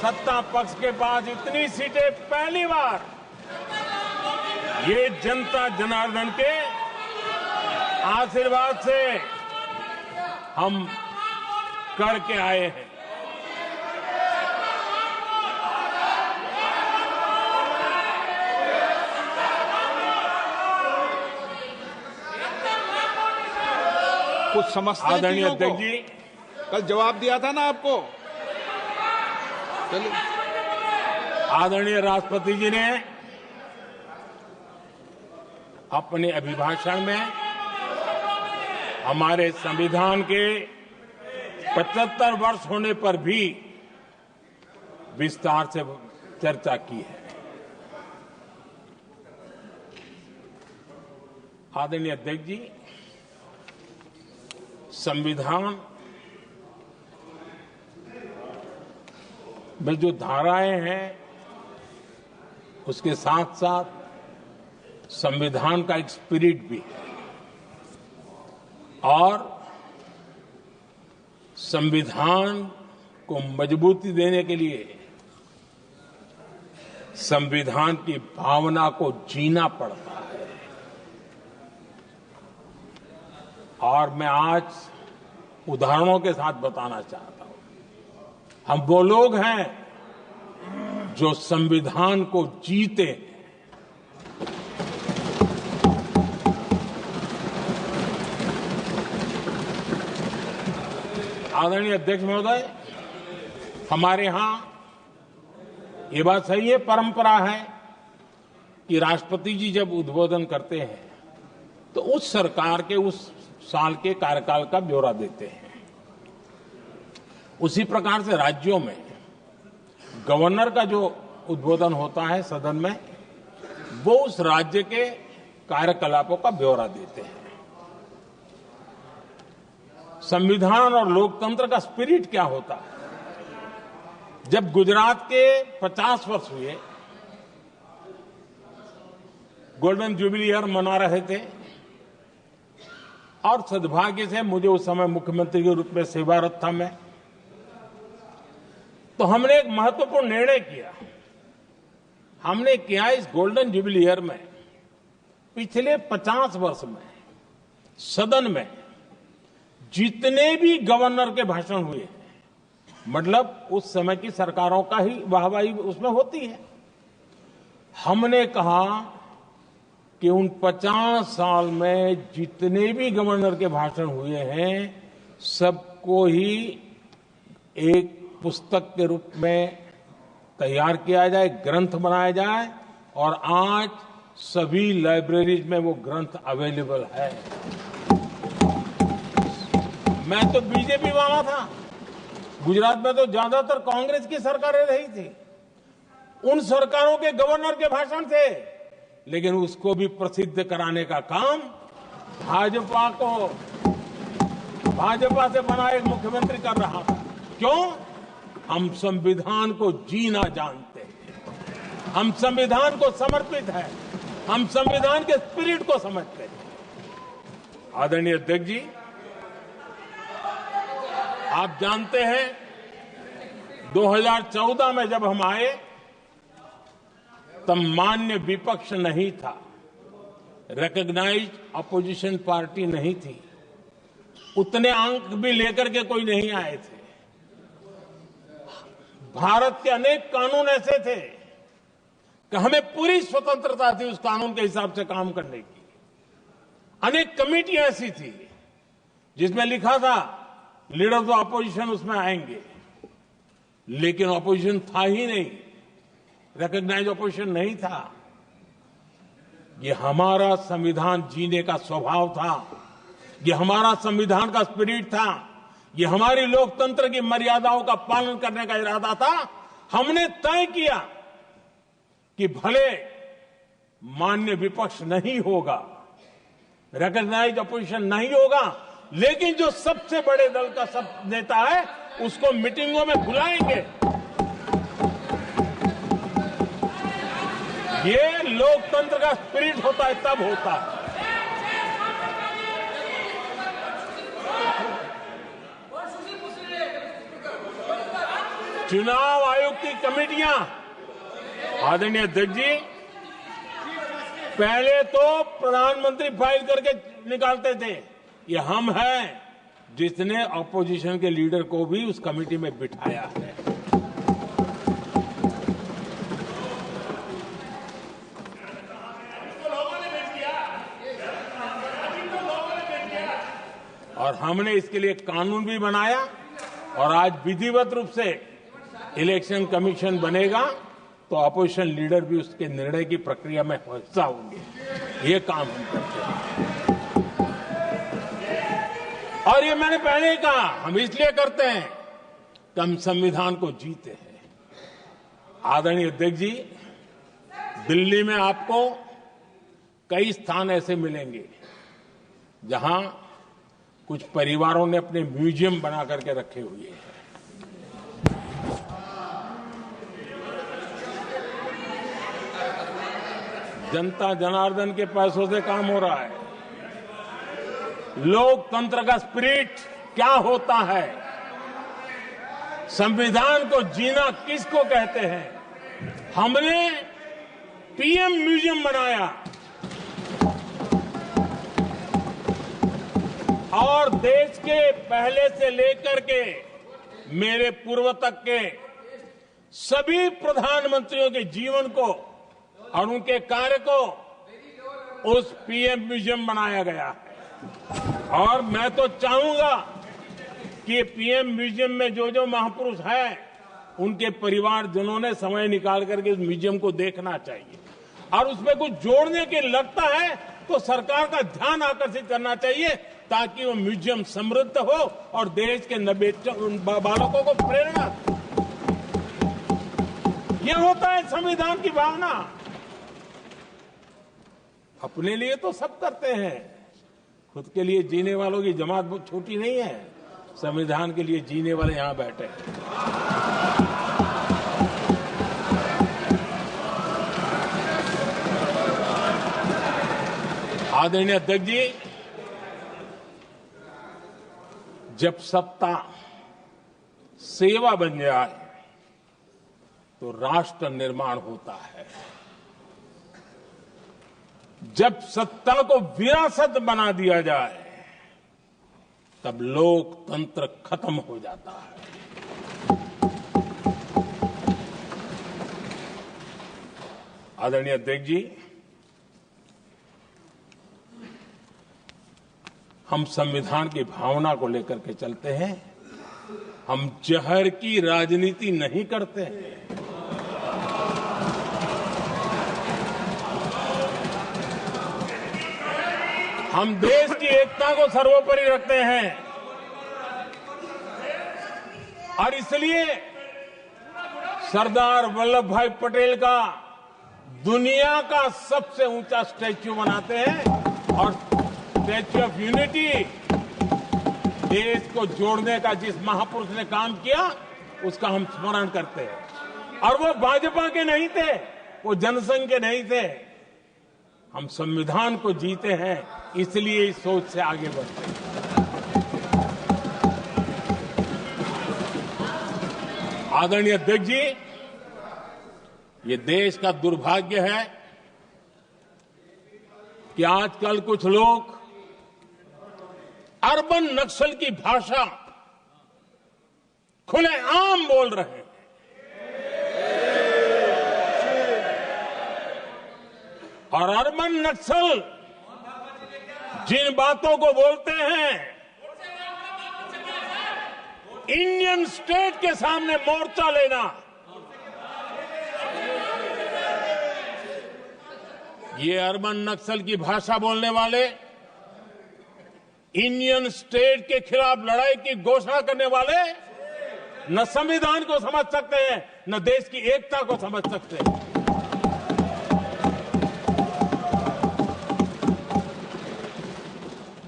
B: सत्ता पक्ष के पास इतनी सीटें पहली बार, ये जनता जनार्दन के आशीर्वाद से हम करके आए हैं।
C: कुछ समझते हैं
B: आदरणीय
C: चीजों को?
B: अध्यक्ष जी,
C: कल जवाब दिया था ना आपको। चलिए।
B: आदरणीय राष्ट्रपति जी ने अपने अभिभाषण में हमारे संविधान के 75 वर्ष होने पर भी विस्तार से चर्चा की है। आदरणीय अध्यक्ष जी, संविधान में जो धाराएं हैं उसके साथ साथ संविधान का एक स्पिरिट भी है और संविधान को मजबूती देने के लिए संविधान की भावना को जीना पड़ता है। और मैं आज उदाहरणों के साथ बताना चाहता हूं। हम वो लोग हैं जो संविधान को जीते हैं। आदरणीय अध्यक्ष महोदय, हमारे यहां ये बात सही है, परंपरा है कि राष्ट्रपति जी जब उद्बोधन करते हैं तो उस सरकार के उस साल के कार्यकाल का ब्यौरा देते हैं। उसी प्रकार से राज्यों में गवर्नर का जो उद्बोधन होता है सदन में, वो उस राज्य के कार्यकलापों का ब्यौरा देते हैं। संविधान और लोकतंत्र का स्पिरिट क्या होता है? जब गुजरात के 50 वर्ष हुए, गोल्डन जुबली ईयर मना रहे थे और सद्भाग्य से मुझे उस समय मुख्यमंत्री के रूप में सेवारत था मैं, तो हमने एक महत्वपूर्ण निर्णय किया। हमने किया इस गोल्डन जुबली ईयर में पिछले 50 वर्ष में सदन में जितने भी गवर्नर के भाषण हुए, मतलब उस समय की सरकारों का ही वाहवाही उसमें होती है, हमने कहा कि उन 50 साल में जितने भी गवर्नर के भाषण हुए हैं, सबको ही एक पुस्तक के रूप में तैयार किया जाए, ग्रंथ बनाया जाए और आज सभी लाइब्रेरीज में वो ग्रंथ अवेलेबल है। मैं तो बीजेपी वाला था, गुजरात में तो ज्यादातर कांग्रेस की सरकारें रही थी, उन सरकारों के गवर्नर के भाषण थे, लेकिन उसको भी प्रसिद्ध कराने का काम भाजपा से बना एक मुख्यमंत्री कर रहा था। क्यों? हम संविधान को जीना जानते हैं, हम संविधान को समर्पित हैं, हम संविधान के स्पिरिट को समझते हैं। आदरणीय अध्यक्ष जी, आप जानते हैं 2014 में जब हम आए तब मान्य विपक्ष नहीं था, रिकॉग्नाइज्ड अपोजिशन पार्टी नहीं थी, उतने अंक भी लेकर के कोई नहीं आए थे। भारत के अनेक कानून ऐसे थे कि हमें पूरी स्वतंत्रता थी उस कानून के हिसाब से काम करने की। अनेक कमेटियां ऐसी थी जिसमें लिखा था लीडर्स ऑफ अपोजिशन उसमें आएंगे, लेकिन अपोजिशन था ही नहीं, रिकॉग्नाइज अपोजिशन नहीं था। ये हमारा संविधान जीने का स्वभाव था, ये हमारा संविधान का स्पिरिट था, ये हमारी लोकतंत्र की मर्यादाओं का पालन करने का इरादा था। हमने तय किया कि भले मान्य विपक्ष नहीं होगा, रिकॉग्नाइज अपोजिशन नहीं होगा, लेकिन जो सबसे बड़े दल का सब नेता है उसको मीटिंगों में बुलाएंगे। ये लोकतंत्र का स्पिरिट होता है, तब होता है। चुनाव आयोग की कमेटियां, आदरणीय अध्यक्ष जी, पहले तो प्रधानमंत्री फाइल करके निकालते थे। ये हम हैं जिसने अपोजिशन के लीडर को भी उस कमेटी में बिठाया है। और हमने इसके लिए कानून भी बनाया और आज विधिवत रूप से इलेक्शन कमीशन बनेगा तो अपोजिशन लीडर भी उसके निर्णय की प्रक्रिया में हिस्सा होंगे। ये काम हम करते हैं और ये मैंने पहले ही कहा, हम इसलिए करते हैं कि हम संविधान को जीते हैं। आदरणीय अध्यक्ष जी, दिल्ली में आपको कई स्थान ऐसे मिलेंगे जहां कुछ परिवारों ने अपने म्यूजियम बना करके रखे हुए हैं। जनता जनार्दन के पैसों से काम हो रहा है। लोकतंत्र का स्पिरिट क्या होता है, संविधान को जीना किसको कहते हैं। हमने पीएम म्यूजियम बनाया और देश के पहले से लेकर के मेरे पूर्व तक के सभी प्रधानमंत्रियों के जीवन को और उनके कार्य को उस पीएम म्यूजियम बनाया गया है। और मैं तो चाहूंगा कि पीएम म्यूजियम में जो जो महापुरुष हैं उनके परिवारजनों ने समय निकाल करके उस म्यूजियम को देखना चाहिए और उसमें कुछ जोड़ने के लगता है तो सरकार का ध्यान आकर्षित करना चाहिए ताकि वो म्यूजियम समृद्ध हो और देश के बालकों को प्रेरणा। ये होता है संविधान की भावना। अपने लिए तो सब करते हैं, खुद के लिए जीने वालों की जमात बहुत छोटी नहीं है। संविधान के लिए जीने वाले यहां बैठे हैं। आदरणीय अध्यक्ष जी, जब सत्ता सेवा बन जाए तो राष्ट्र निर्माण होता है। जब सत्ता को विरासत बना दिया जाए तब लोकतंत्र खत्म हो जाता है। आदरणीय अध्यक्ष जी, हम संविधान की भावना को लेकर के चलते हैं। हम जहर की राजनीति नहीं करते हैं। हम देश की एकता को सर्वोपरि रखते हैं और इसलिए सरदार वल्लभ भाई पटेल का दुनिया का सबसे ऊंचा स्टैच्यू बनाते हैं और स्टैच्यू ऑफ यूनिटी देश को जोड़ने का जिस महापुरुष ने काम किया उसका हम स्मरण करते हैं। और वो भाजपा के नहीं थे, वो जनसंघ के नहीं थे। हम संविधान को जीते हैं, इसलिए इस सोच से आगे बढ़ते हैं। आदरणीय अध्यक्ष जी, ये देश का दुर्भाग्य है कि आजकल कुछ लोग अर्बन नक्सल की भाषा खुलेआम बोल रहे हैं और अर्बन नक्सल जिन बातों को बोलते हैं, इंडियन स्टेट के सामने मोर्चा लेना, ये अर्बन नक्सल की भाषा बोलने वाले, इंडियन स्टेट के खिलाफ लड़ाई की घोषणा करने वाले न संविधान को समझ सकते हैं, न देश की एकता को समझ सकते हैं।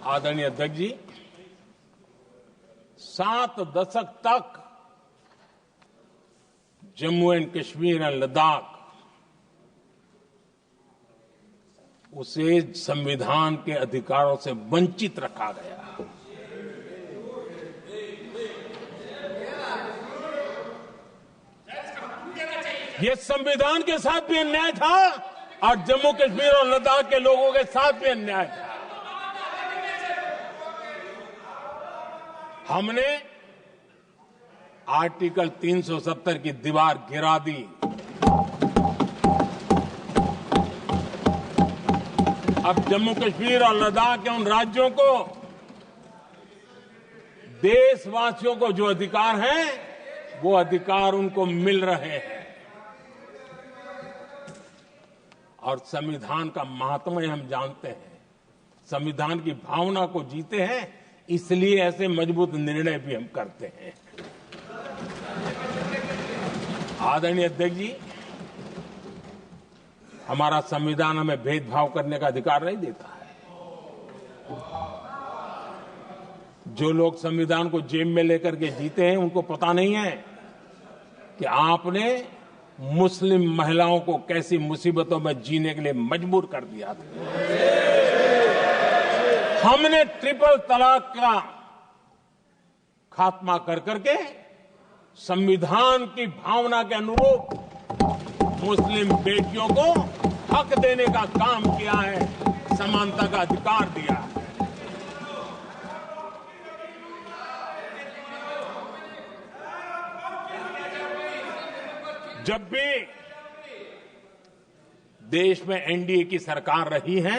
B: आदरणीय अध्यक्ष जी, 7 दशक तक जम्मू एंड कश्मीर और लद्दाख उसे संविधान के अधिकारों से वंचित रखा गया। ये संविधान के साथ भी अन्याय था और जम्मू कश्मीर और लद्दाख के लोगों के साथ भी अन्याय था। हमने आर्टिकल 370 की दीवार गिरा दी। अब जम्मू कश्मीर और लद्दाख के उन राज्यों को, देशवासियों को जो अधिकार हैं, वो अधिकार उनको मिल रहे हैं। और संविधान का महात्म्य हम जानते हैं, संविधान की भावना को जीते हैं, इसलिए ऐसे मजबूत निर्णय भी हम करते हैं। आदरणीय अध्यक्ष जी, हमारा संविधान हमें भेदभाव करने का अधिकार नहीं देता है। जो लोग संविधान को जेब में लेकर के जीते हैं, उनको पता नहीं है कि आपने मुस्लिम महिलाओं को कैसी मुसीबतों में जीने के लिए मजबूर कर दिया था। हमने ट्रिपल तलाक का खात्मा कर करके संविधान की भावना के अनुरूप मुस्लिम बेटियों को हक देने का काम किया है, समानता का अधिकार दिया है। जब भी देश में एनडीए की सरकार रही है,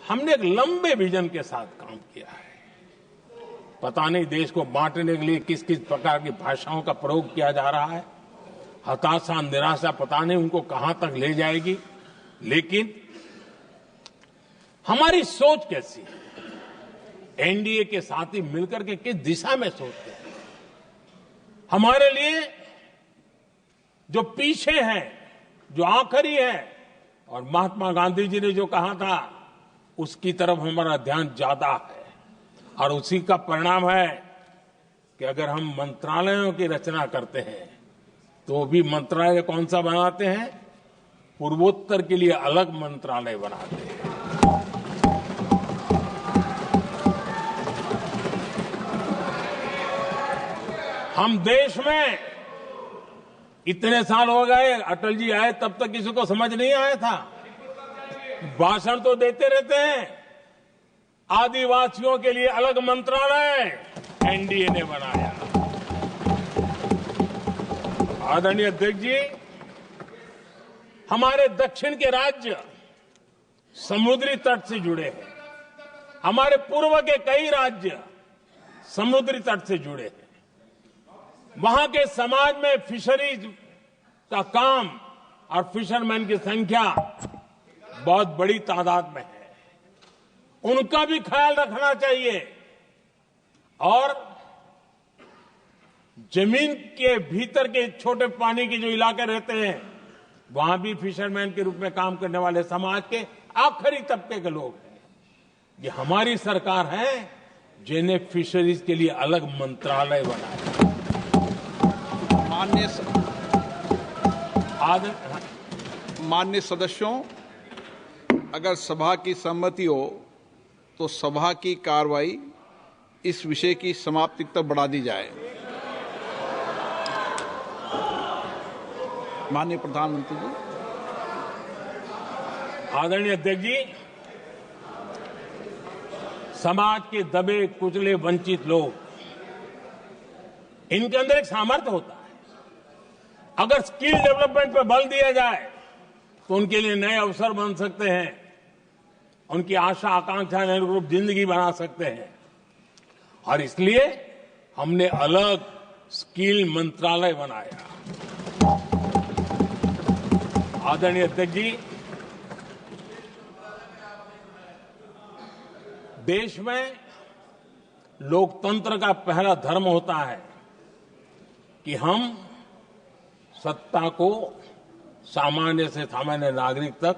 B: हमने एक लंबे विजन के साथ काम किया है। पता नहीं देश को बांटने के लिए किस किस प्रकार की भाषाओं का प्रयोग किया जा रहा है। हताशा, निराशा पता नहीं उनको कहां तक ले जाएगी, लेकिन हमारी सोच कैसी है, एनडीए के साथी मिलकर के किस दिशा में सोचते हैं। हमारे लिए जो पीछे है, जो आखिरी है, और महात्मा गांधी जी ने जो कहा था, उसकी तरफ हमारा ध्यान ज्यादा है। और उसी का परिणाम है कि अगर हम मंत्रालयों की रचना करते हैं, तो भी मंत्रालय कौन सा बनाते हैं? पूर्वोत्तर के लिए अलग मंत्रालय बनाते हैं। हम देश में इतने साल हो गए, अटल जी आए तब तक किसी को समझ नहीं आया था। भाषण तो देते रहते हैं, आदिवासियों के लिए अलग मंत्रालय एनडीए ने बनाया। आदरणीय अध्यक्ष जी, हमारे दक्षिण के राज्य समुद्री तट से जुड़े हैं, हमारे पूर्व के कई राज्य समुद्री तट से जुड़े हैं। वहां के समाज में फिशरीज का काम और फिशरमैन की संख्या बहुत बड़ी तादाद में है। उनका भी ख्याल रखना चाहिए और जमीन के भीतर के छोटे पानी के जो इलाके रहते हैं वहां भी फिशरमैन के रूप में काम करने वाले समाज के आखिरी तबके के लोग हैं। ये हमारी सरकार है जिन्हें फिशरीज के लिए अलग मंत्रालय बनाया।
C: माननीय सदस्यों, अगर सभा की सहमति हो तो सभा की कार्रवाई इस विषय की समाप्ति तक बढ़ा दी जाए। माननीय प्रधानमंत्री जी।
B: आदरणीय अध्यक्ष जी, समाज के दबे कुचले वंचित लोग, इनके अंदर एक सामर्थ्य होता है। अगर स्किल डेवलपमेंट पर बल दिया जाए तो उनके लिए नए अवसर बन सकते हैं, उनकी आशा आकांक्षा अनुरूप जिंदगी बना सकते हैं। और इसलिए हमने अलग स्किल मंत्रालय बनाया। आदरणीय अध्यक्ष जी, देश में लोकतंत्र का पहला धर्म होता है कि हम सत्ता को सामान्य से सामान्य नागरिक तक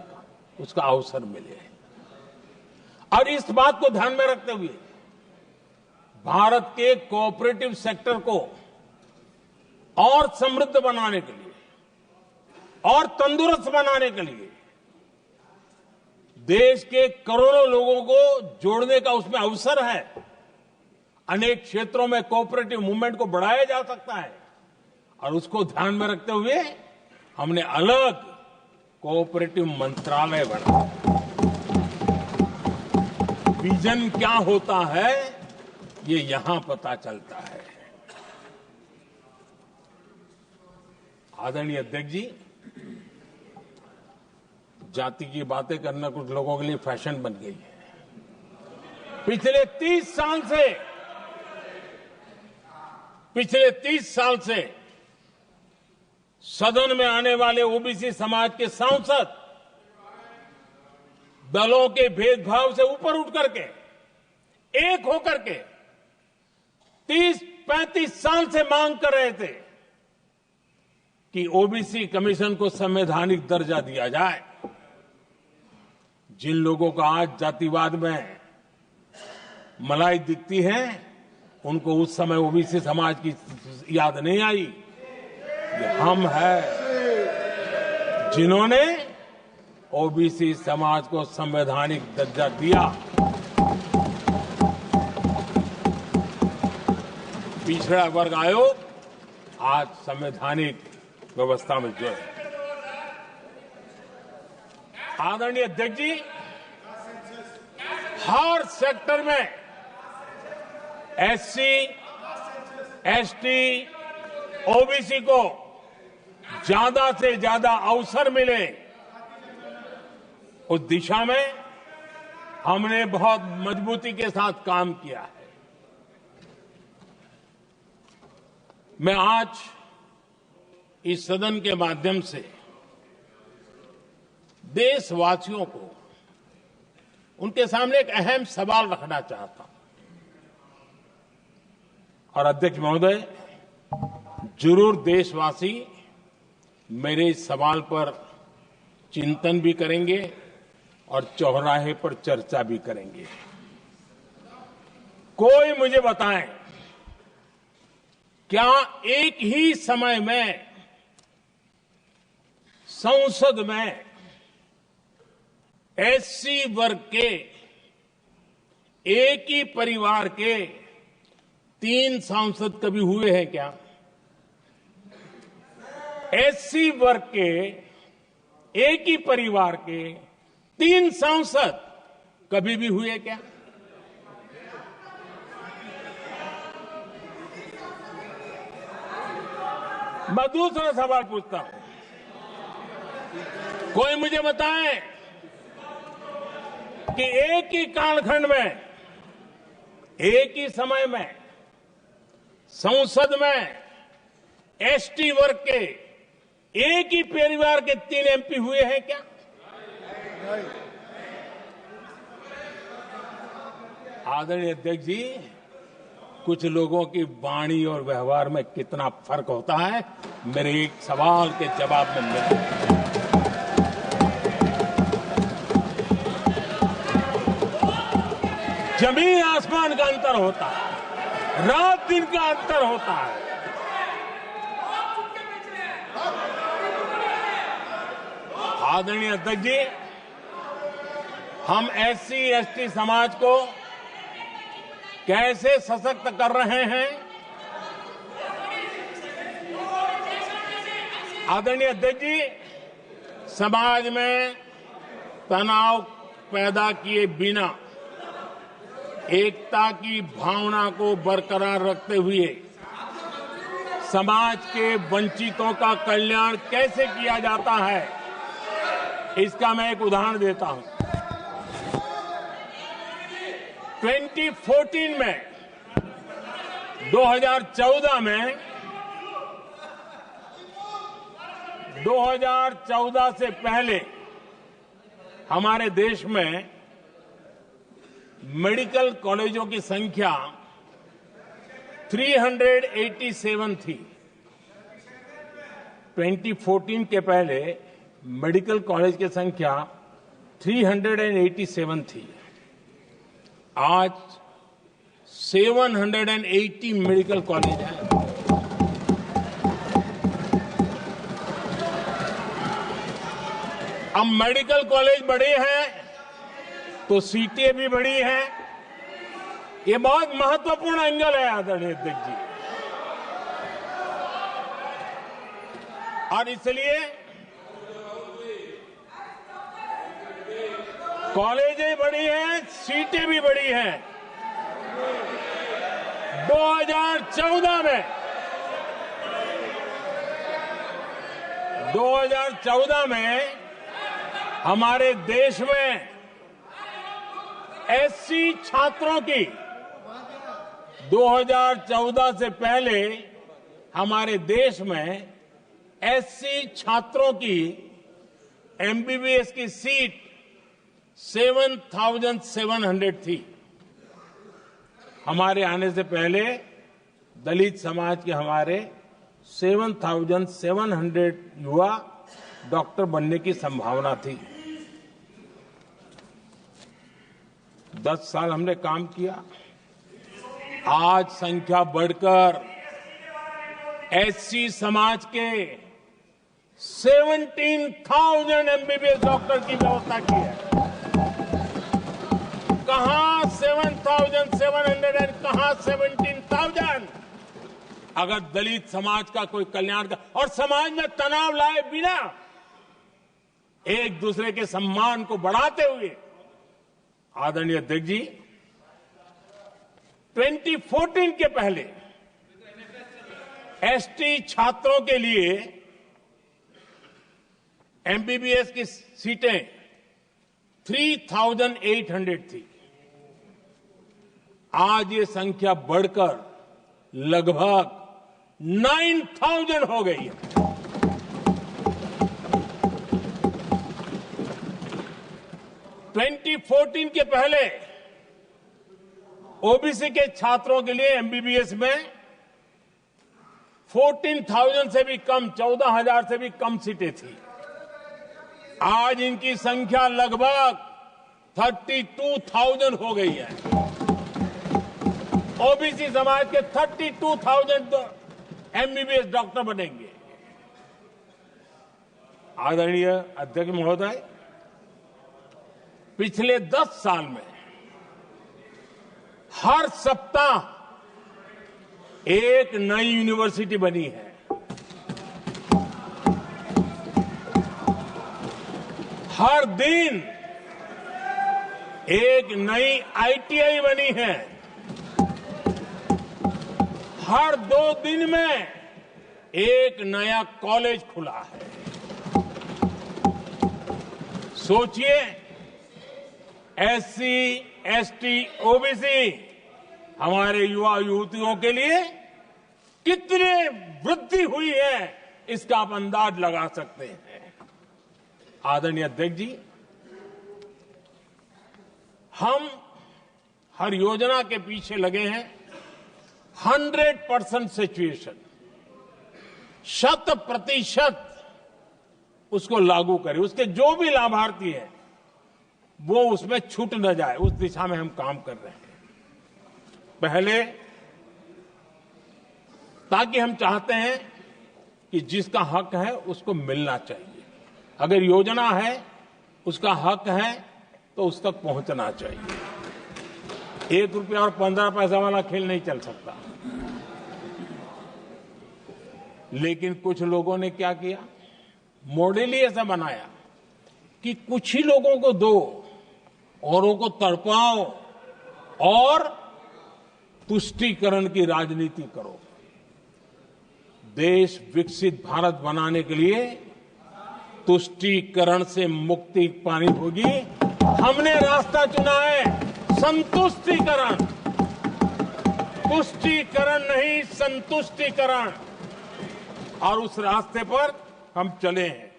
B: उसका अवसर मिले। और इस बात को ध्यान में रखते हुए भारत के कोऑपरेटिव सेक्टर को और समृद्ध बनाने के लिए और तंदुरुस्त बनाने के लिए देश के करोड़ों लोगों को जोड़ने का उसमें अवसर है। अनेक क्षेत्रों में कोऑपरेटिव मूवमेंट को बढ़ाया जा सकता है और उसको ध्यान में रखते हुए हमने अलग कोऑपरेटिव मंत्रालय बनाया। विजन क्या होता है ये यहां पता चलता है। आदरणीय अध्यक्ष जी, जाति की बातें करना कुछ लोगों के लिए फैशन बन गई है। पिछले 30 साल से सदन में आने वाले ओबीसी समाज के सांसद दलों के भेदभाव से ऊपर उठ करके एक होकर के 30-35 साल से मांग कर रहे थे कि ओबीसी कमीशन को संवैधानिक दर्जा दिया जाए। जिन लोगों को आज जातिवाद में मलाई दिखती है उनको उस समय ओबीसी समाज की याद नहीं आई। ये हम हैं जिन्होंने ओबीसी समाज को संवैधानिक दर्जा दिया। पिछड़ा वर्ग आयोग आज संवैधानिक व्यवस्था में जो है। आदरणीय अध्यक्ष जी, हर सेक्टर में एससी, एसटी, ओबीसी को ज्यादा से ज्यादा अवसर मिले, उस दिशा में हमने बहुत मजबूती के साथ काम किया है। मैं आज इस सदन के माध्यम से देशवासियों को उनके सामने एक अहम सवाल रखना चाहता हूं। और अध्यक्ष महोदय, जरूर देशवासी मेरे इस सवाल पर चिंतन भी करेंगे और चौराहे पर चर्चा भी करेंगे। कोई मुझे बताएं, क्या एक ही समय में संसद में एससी वर्ग के एक ही परिवार के 3 सांसद कभी हुए हैं क्या? एससी वर्ग के एक ही परिवार के 3 सांसद कभी भी हुए क्या? मैं दूसरा सवाल पूछता हूं, कोई मुझे बताए कि एक ही कालखंड में एक ही समय में संसद में एसटी वर्ग के एक ही परिवार के 3 एमपी हुए हैं क्या? आदरणीय अध्यक्ष जी, कुछ लोगों की वाणी और व्यवहार में कितना फर्क होता है, मेरे एक सवाल के जवाब में मिला। जमीन आसमान का अंतर होता है, रात दिन का अंतर होता है। आदरणीय अध्यक्ष जी, हम एससी एसटी समाज को कैसे सशक्त कर रहे हैं? आदरणीय अध्यक्ष जी, समाज में तनाव पैदा किए बिना एकता की भावना को बरकरार रखते हुए समाज के वंचितों का कल्याण कैसे किया जाता है, इसका मैं एक उदाहरण देता हूं। 2014 में 2014 से पहले हमारे देश में मेडिकल कॉलेजों की संख्या 387 थी। 2014 के पहले मेडिकल कॉलेज की संख्या 387 थी। आज 780 मेडिकल कॉलेज हैं। अब मेडिकल कॉलेज बड़े हैं तो सीटें भी बड़ी हैं। ये बहुत महत्वपूर्ण एंगल है आदरणीय अध्यक्ष जी, और इसलिए कॉलेजें बड़ी हैं, सीटें भी बड़ी हैं। 2014 में हमारे देश में एससी छात्रों की 2014 से पहले हमारे देश में एससी छात्रों की एमबीबीएस की सीट 7,700 थी। हमारे आने से पहले दलित समाज के हमारे 7,700 युवा डॉक्टर बनने की संभावना थी। 10 साल हमने काम किया, आज संख्या बढ़कर एससी समाज के 17,000 एमबीबीएस डॉक्टर की व्यवस्था की है। कहां 7,700 कहां 17,000? अगर दलित समाज का कोई कल्याण का और समाज में तनाव लाए बिना एक दूसरे के सम्मान को बढ़ाते हुए, आदरणीय अध्यक्ष जी, 2014 के पहले एसटी छात्रों के लिए एमबीबीएस की सीटें 3,800 थी। आज ये संख्या बढ़कर लगभग 9,000 हो गई है। ट्वेंटी 14 के पहले ओबीसी के छात्रों के लिए एमबीबीएस में 14,000 से भी कम, 14,000 से भी कम सीटें थी। आज इनकी संख्या लगभग 32,000 हो गई है। ओबीसी समाज के 32,000 एमबीबीएस डॉक्टर बनेंगे। आदरणीय अध्यक्ष महोदय, पिछले 10 साल में हर सप्ताह एक नई यूनिवर्सिटी बनी है। हर दिन एक नई आईटीआई बनी है। हर 2 दिन में एक नया कॉलेज खुला है। सोचिए, एससी, एसटी, ओबीसी हमारे युवा युवतियों के लिए कितनी वृद्धि हुई है इसका आप अंदाज लगा सकते हैं। आदरणीय अध्यक्ष जी, हम हर योजना के पीछे लगे हैं 100% सिचुएशन, 100% उसको लागू करें, उसके जो भी लाभार्थी हैं वो उसमें छूट न जाए, उस दिशा में हम काम कर रहे हैं। पहले ताकि हम चाहते हैं कि जिसका हक है उसको मिलना चाहिए, अगर योजना है उसका हक है तो उस तक पहुंचना चाहिए। 1 रुपया और 15 पैसा वाला खेल नहीं चल सकता। लेकिन कुछ लोगों ने क्या किया, मॉडल ही ऐसा बनाया कि कुछ ही लोगों को दो, औरों को तड़पाओ और तुष्टीकरण की राजनीति करो। देश विकसित भारत बनाने के लिए तुष्टीकरण से मुक्ति पानी होगी। हमने रास्ता चुना है संतुष्टीकरण, तुष्टीकरण नहीं, संतुष्टीकरण, और उस रास्ते पर हम चले हैं।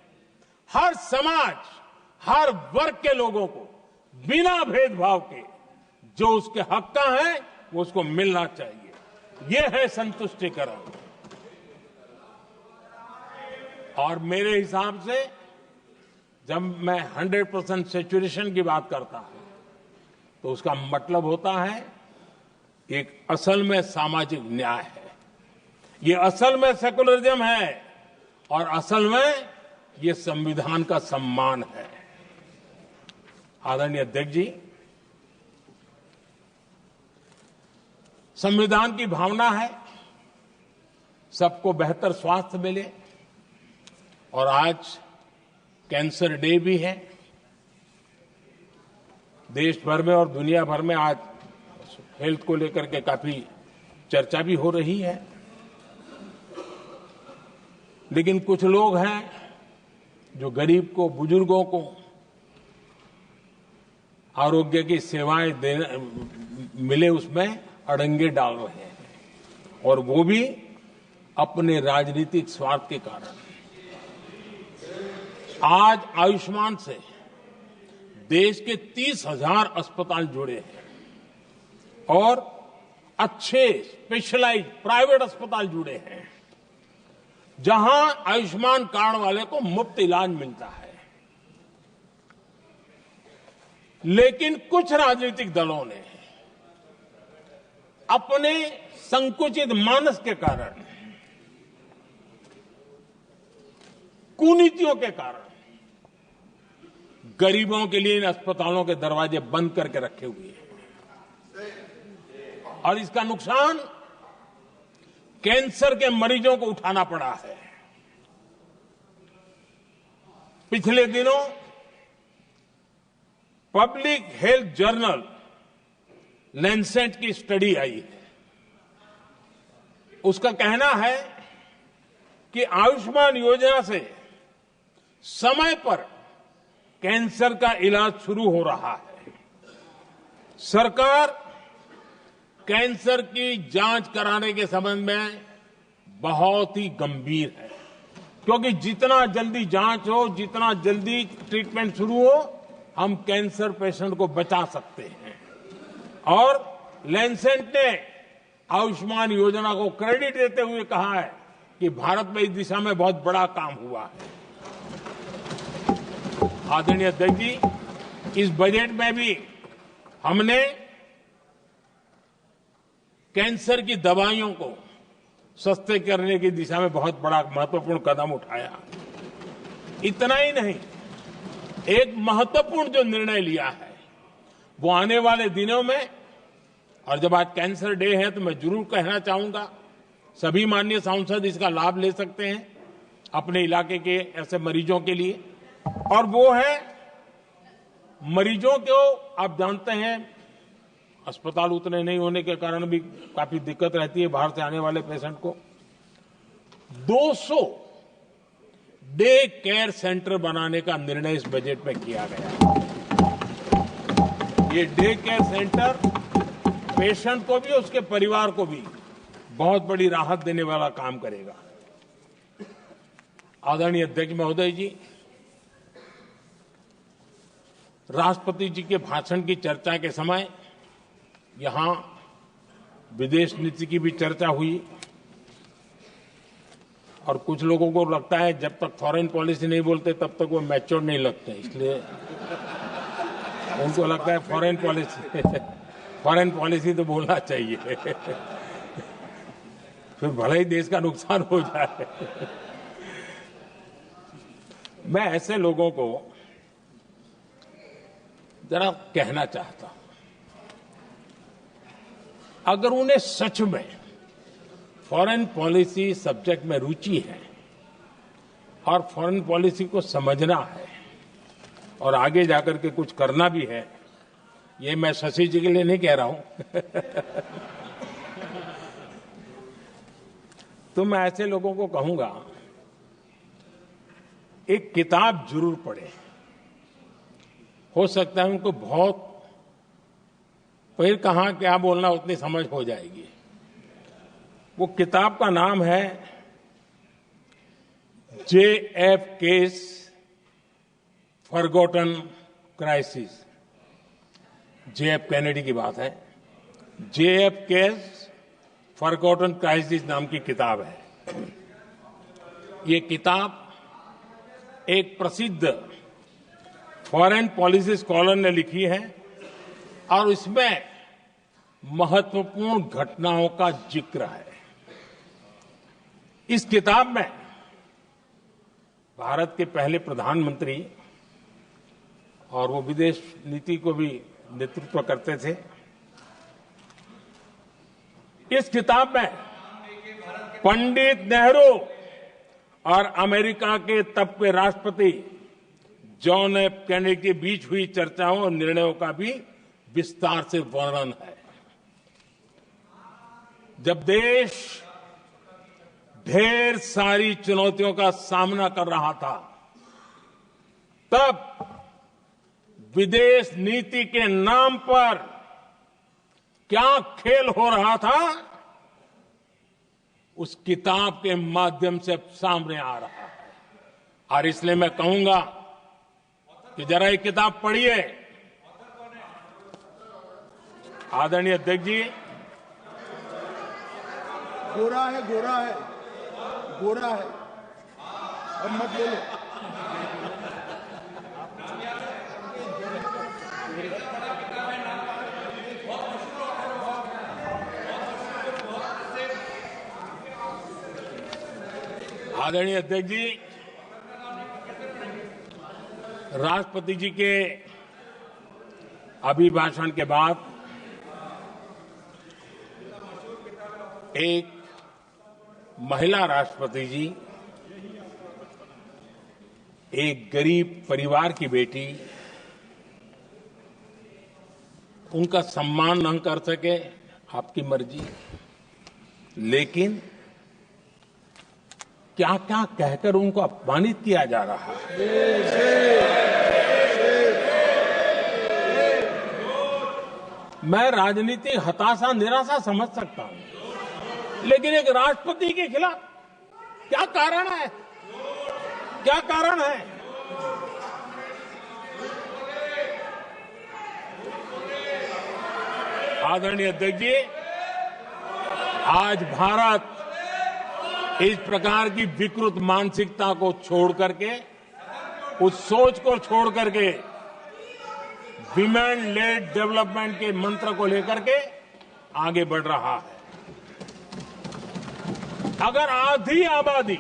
B: हर समाज, हर वर्ग के लोगों को बिना भेदभाव के जो उसके हक का है वो उसको मिलना चाहिए। ये है संतुष्टीकरण। और मेरे हिसाब से जब मैं 100% सैचुरेशन की बात करता हूं तो उसका मतलब होता है एक असल में सामाजिक न्याय है, ये असल में सेकुलरिज्म है और असल में ये संविधान का सम्मान है। आदरणीय अध्यक्ष जी, संविधान की भावना है सबको बेहतर स्वास्थ्य मिले, और आज कैंसर डे भी है। देश भर में और दुनिया भर में आज हेल्थ को लेकर के काफी चर्चा भी हो रही है। लेकिन कुछ लोग हैं जो गरीब को, बुजुर्गों को आरोग्य की सेवाएं मिले उसमें अड़ंगे डाल रहे हैं, और वो भी अपने राजनीतिक स्वार्थ के कारण। आज आयुष्मान से देश के 30,000 अस्पताल जुड़े हैं और अच्छे स्पेशलाइज्ड प्राइवेट अस्पताल जुड़े हैं जहां आयुष्मान कार्ड वाले को मुफ्त इलाज मिलता है। लेकिन कुछ राजनीतिक दलों ने अपने संकुचित मानस के कारण, कुनीतियों के कारण गरीबों के लिए इन अस्पतालों के दरवाजे बंद करके रखे हुए हैं, और इसका नुकसान कैंसर के मरीजों को उठाना पड़ा है। पिछले दिनों पब्लिक हेल्थ जर्नल लैंसेट की स्टडी आई है। उसका कहना है कि आयुष्मान योजना से समय पर कैंसर का इलाज शुरू हो रहा है। सरकार कैंसर की जांच कराने के संबंध में बहुत ही गंभीर है, क्योंकि जितना जल्दी जांच हो, जितना जल्दी ट्रीटमेंट शुरू हो, हम कैंसर पेशेंट को बचा सकते हैं। और लैंसेट ने आयुष्मान योजना को क्रेडिट देते हुए कहा है कि भारत में इस दिशा में बहुत बड़ा काम हुआ है। आदरणीय अध्यक्ष जी, इस बजट में भी हमने कैंसर की दवाइयों को सस्ते करने की दिशा में बहुत बड़ा महत्वपूर्ण कदम उठाया। इतना ही नहीं, एक महत्वपूर्ण जो निर्णय लिया है वो आने वाले दिनों में, और जब आज कैंसर डे है तो मैं जरूर कहना चाहूंगा सभी माननीय सांसद इसका लाभ ले सकते हैं अपने इलाके के ऐसे मरीजों के लिए, और वो है मरीजों को, आप जानते हैं अस्पताल उतने नहीं होने के कारण भी काफी दिक्कत रहती है बाहर से आने वाले पेशेंट को। 200 डे केयर सेंटर बनाने का निर्णय इस बजट में किया गया। ये डे केयर सेंटर पेशेंट को भी उसके परिवार को भी बहुत बड़ी राहत देने वाला काम करेगा। आदरणीय अध्यक्ष महोदय जी, राष्ट्रपति जी के भाषण की चर्चा के समय यहां विदेश नीति की भी चर्चा हुई और कुछ लोगों को लगता है जब तक फॉरेन पॉलिसी नहीं बोलते तब तक वो मैच्योर नहीं लगते, इसलिए उनको लगता है फॉरेन पॉलिसी तो बोलना चाहिए फिर भले ही देश का नुकसान हो जाए। मैं ऐसे लोगों को जरा कहना चाहता हूं, अगर उन्हें सच में फॉरेन पॉलिसी सब्जेक्ट में रुचि है और फॉरेन पॉलिसी को समझना है और आगे जाकर के कुछ करना भी है, ये मैं शशि जी के लिए नहीं कह रहा हूं तो मैं ऐसे लोगों को कहूंगा एक किताब जरूर पढ़ें। हो सकता है उनको बहुत फिर कहां क्या बोलना उतनी समझ हो जाएगी। वो किताब का नाम है JFK's forgotten crisis. JF Kennedy की बात है। JFK's फॉरगॉटन क्राइसिस नाम की किताब है। ये किताब एक प्रसिद्ध फॉरेन पॉलिसी स्कॉलर ने लिखी है और इसमें महत्वपूर्ण घटनाओं का जिक्र है। इस किताब में भारत के पहले प्रधानमंत्री और वो विदेश नीति को भी नेतृत्व करते थे। इस किताब में पंडित नेहरू और अमेरिका के तब के राष्ट्रपति जॉन एफ कैनेडी के बीच हुई चर्चाओं और निर्णयों का भी विस्तार से वर्णन है। जब देश ढेर सारी चुनौतियों का सामना कर रहा था, तब विदेश नीति के नाम पर क्या खेल हो रहा था, उस किताब के माध्यम से सामने आ रहा है। और इसलिए मैं कहूंगा कि जरा ये किताब पढ़िए। आदरणीय अध्यक्ष जी,
D: गोरा है अब मत बोलो।
B: आदरणीय अध्यक्ष जी, राष्ट्रपति जी के अभिभाषण के बाद एक महिला राष्ट्रपति जी एक गरीब परिवार की बेटी, उनका सम्मान न कर सके, आपकी मर्जी, लेकिन क्या क्या कहकर उनको अपमानित किया जा रहा है। मैं राजनीतिक हताशा निराशा समझ सकता हूं, लेकिन एक राष्ट्रपति के खिलाफ क्या कारण है? क्या कारण है? आदरणीय अध्यक्ष जी, आज भारत इस प्रकार की विकृत मानसिकता को छोड़ करके, उस सोच को छोड़ करके विमेन लेड डेवलपमेंट के मंत्र को लेकर के आगे बढ़ रहा है। अगर आधी आबादी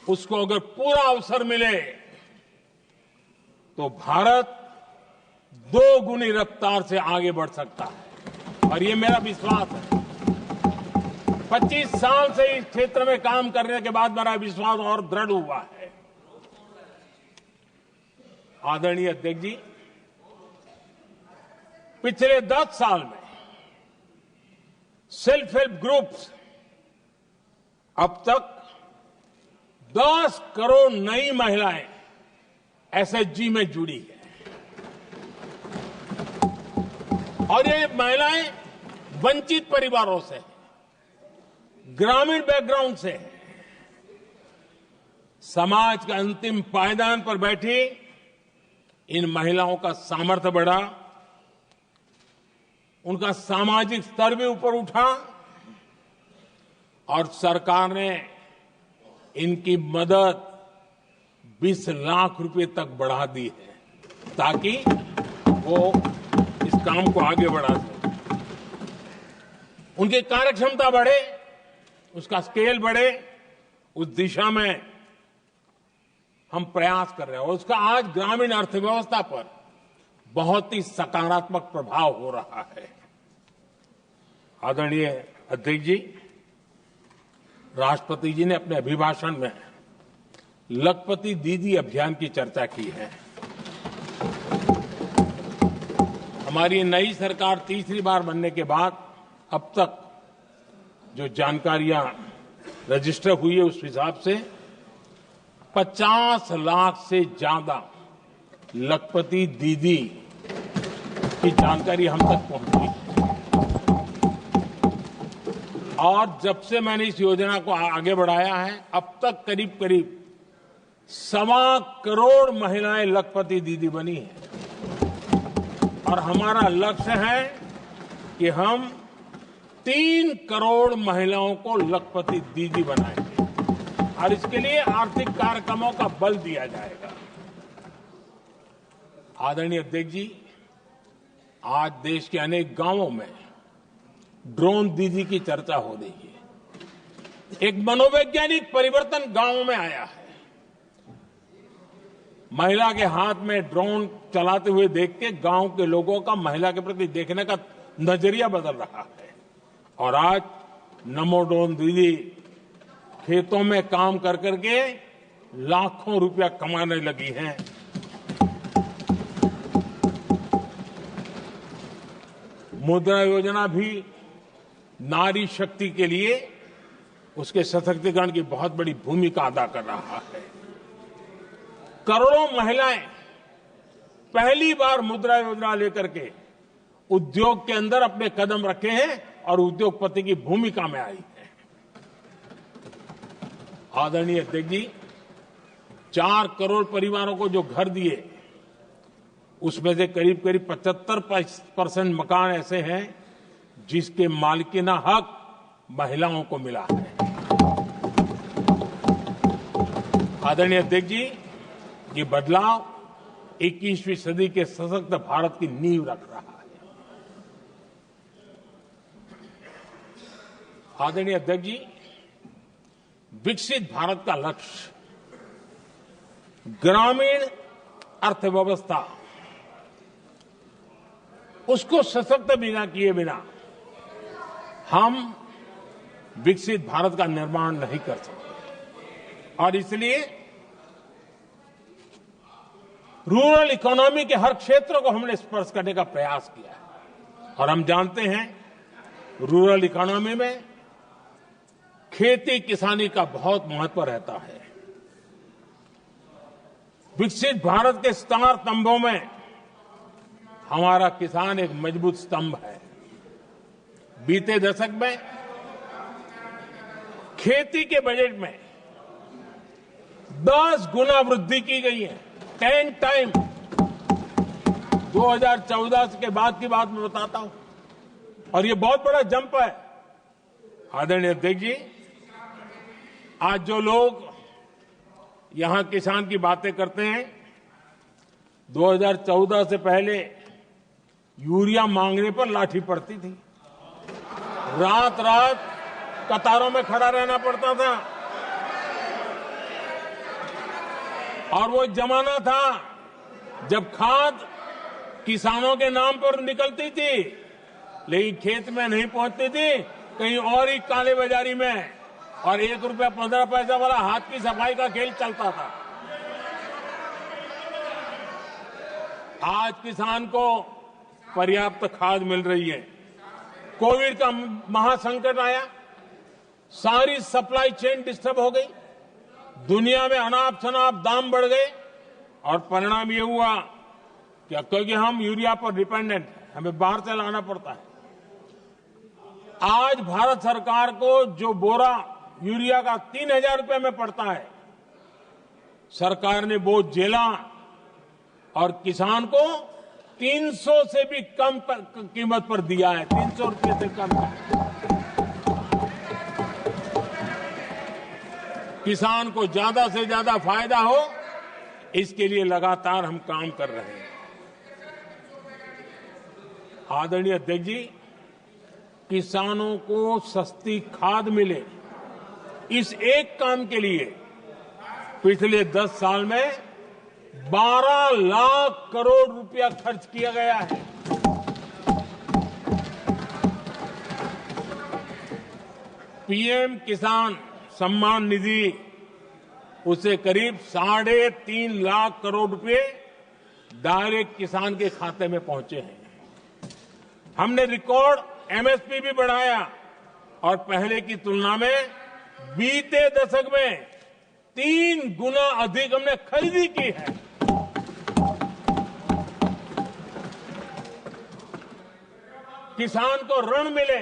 B: उसको अगर पूरा अवसर मिले तो भारत 2 गुनी रफ्तार से आगे बढ़ सकता है, और ये मेरा विश्वास है। 25 साल से इस क्षेत्र में काम करने के बाद मेरा विश्वास और दृढ़ हुआ है। आदरणीय अध्यक्ष जी, पिछले 10 साल में सेल्फ हेल्प ग्रुप्स अब तक 10 करोड़ नई महिलाएं SHG में जुड़ी है। और ये महिलाएं वंचित परिवारों से हैं, ग्रामीण बैकग्राउंड से हैं। समाज के अंतिम पायदान पर बैठी इन महिलाओं का सामर्थ्य बढ़ा, उनका सामाजिक स्तर भी ऊपर उठा और सरकार ने इनकी मदद 20 लाख रुपए तक बढ़ा दी है ताकि वो इस काम को आगे बढ़ा सके। उनकी कार्यक्षमता बढ़े, उसका स्केल बढ़े, उस दिशा में हम प्रयास कर रहे हैं और उसका आज ग्रामीण अर्थव्यवस्था पर बहुत ही सकारात्मक प्रभाव हो रहा है। आदरणीय अध्यक्ष जी, राष्ट्रपति जी ने अपने अभिभाषण में लखपति दीदी अभियान की चर्चा की है। हमारी नई सरकार तीसरी बार बनने के बाद अब तक जो जानकारियां रजिस्टर हुई है उस हिसाब से 50 लाख से ज्यादा लखपति दीदी की जानकारी हम तक पहुंची है। और जब से मैंने इस योजना को आगे बढ़ाया है अब तक करीब करीब 1.25 करोड़ महिलाएं लखपति दीदी बनी हैं और हमारा लक्ष्य है कि हम 3 करोड़ महिलाओं को लखपति दीदी बनाएंगे और इसके लिए आर्थिक कार्यक्रमों का बल दिया जाएगा। आदरणीय अध्यक्ष जी, आज देश के अनेक गांवों में ड्रोन दीदी की चर्चा हो रही है। एक मनोवैज्ञानिक परिवर्तन गांवों में आया है। महिला के हाथ में ड्रोन चलाते हुए देख के गांव के लोगों का महिला के प्रति देखने का नजरिया बदल रहा है और आज नमो ड्रोन दीदी खेतों में काम कर करके लाखों रुपया कमाने लगी हैं। मुद्रा योजना भी नारी शक्ति के लिए उसके सशक्तिकरण की बहुत बड़ी भूमिका अदा कर रहा है। करोड़ों महिलाएं पहली बार मुद्रा योजना लेकर के उद्योग के अंदर अपने कदम रखे हैं और उद्योगपति की भूमिका में आई है। आदरणीय अध्यक्ष जी, 4 करोड़ परिवारों को जो घर दिए उसमें से करीब करीब 75% मकान ऐसे हैं जिसके मालिकाना हक महिलाओं को मिला है। आदरणीय अध्यक्ष जी, ये बदलाव 21वीं सदी के सशक्त भारत की नींव रख रहा है। आदरणीय अध्यक्ष जी, विकसित भारत का लक्ष्य ग्रामीण अर्थव्यवस्था उसको सशक्त बिना किए बिना हम विकसित भारत का निर्माण नहीं कर सकते और इसलिए रूरल इकोनॉमी के हर क्षेत्र को हमने स्पर्श करने का प्रयास किया है और हम जानते हैं रूरल इकोनॉमी में खेती किसानी का बहुत महत्व रहता है। विकसित भारत के स्टार स्तंभों में हमारा किसान एक मजबूत स्तंभ है। बीते दशक में खेती के बजट में 10 गुना वृद्धि की गई है, 10 टाइम। 2014 के बाद की बात मैं बताता हूं और ये बहुत बड़ा जंप है। आदरणीय अध्यक्ष जी, आज जो लोग यहां किसान की बातें करते हैं, 2014 से पहले यूरिया मांगने पर लाठी पड़ती थी, रात रात कतारों में खड़ा रहना पड़ता था और वो जमाना था जब खाद किसानों के नाम पर निकलती थी लेकिन खेत में नहीं पहुंचती थी, कहीं और ही काले बाजारी में, और 1 रुपया 15 पैसा वाला हाथ की सफाई का खेल चलता था। आज किसान को पर्याप्त खाद मिल रही है। कोविड का महासंकट आया, सारी सप्लाई चेन डिस्टर्ब हो गई, दुनिया में अनाप शनाप दाम बढ़ गए और परिणाम ये हुआ कि क्योंकि हम यूरिया पर डिपेंडेंट हैं, हमें बाहर से लाना पड़ता है। आज भारत सरकार को जो बोरा यूरिया का 3,000 रुपए में पड़ता है, सरकार ने वो झेला और किसान को 300 से भी कम कीमत पर दिया है, 300 रुपए से कम। किसान को ज्यादा से ज्यादा फायदा हो, इसके लिए लगातार हम काम कर रहे हैं। आदरणीय अध्यक्ष जी, किसानों को सस्ती खाद मिले, इस एक काम के लिए पिछले 10 साल में 12 लाख करोड़ रुपया खर्च किया गया है। पीएम किसान सम्मान निधि, उसे करीब 3.5 लाख करोड़ रुपए डायरेक्ट किसान के खाते में पहुंचे हैं। हमने रिकॉर्ड एमएसपी भी बढ़ाया और पहले की तुलना में बीते दशक में 3 गुना अधिक हमने खरीदी की है। किसान को ऋण मिले,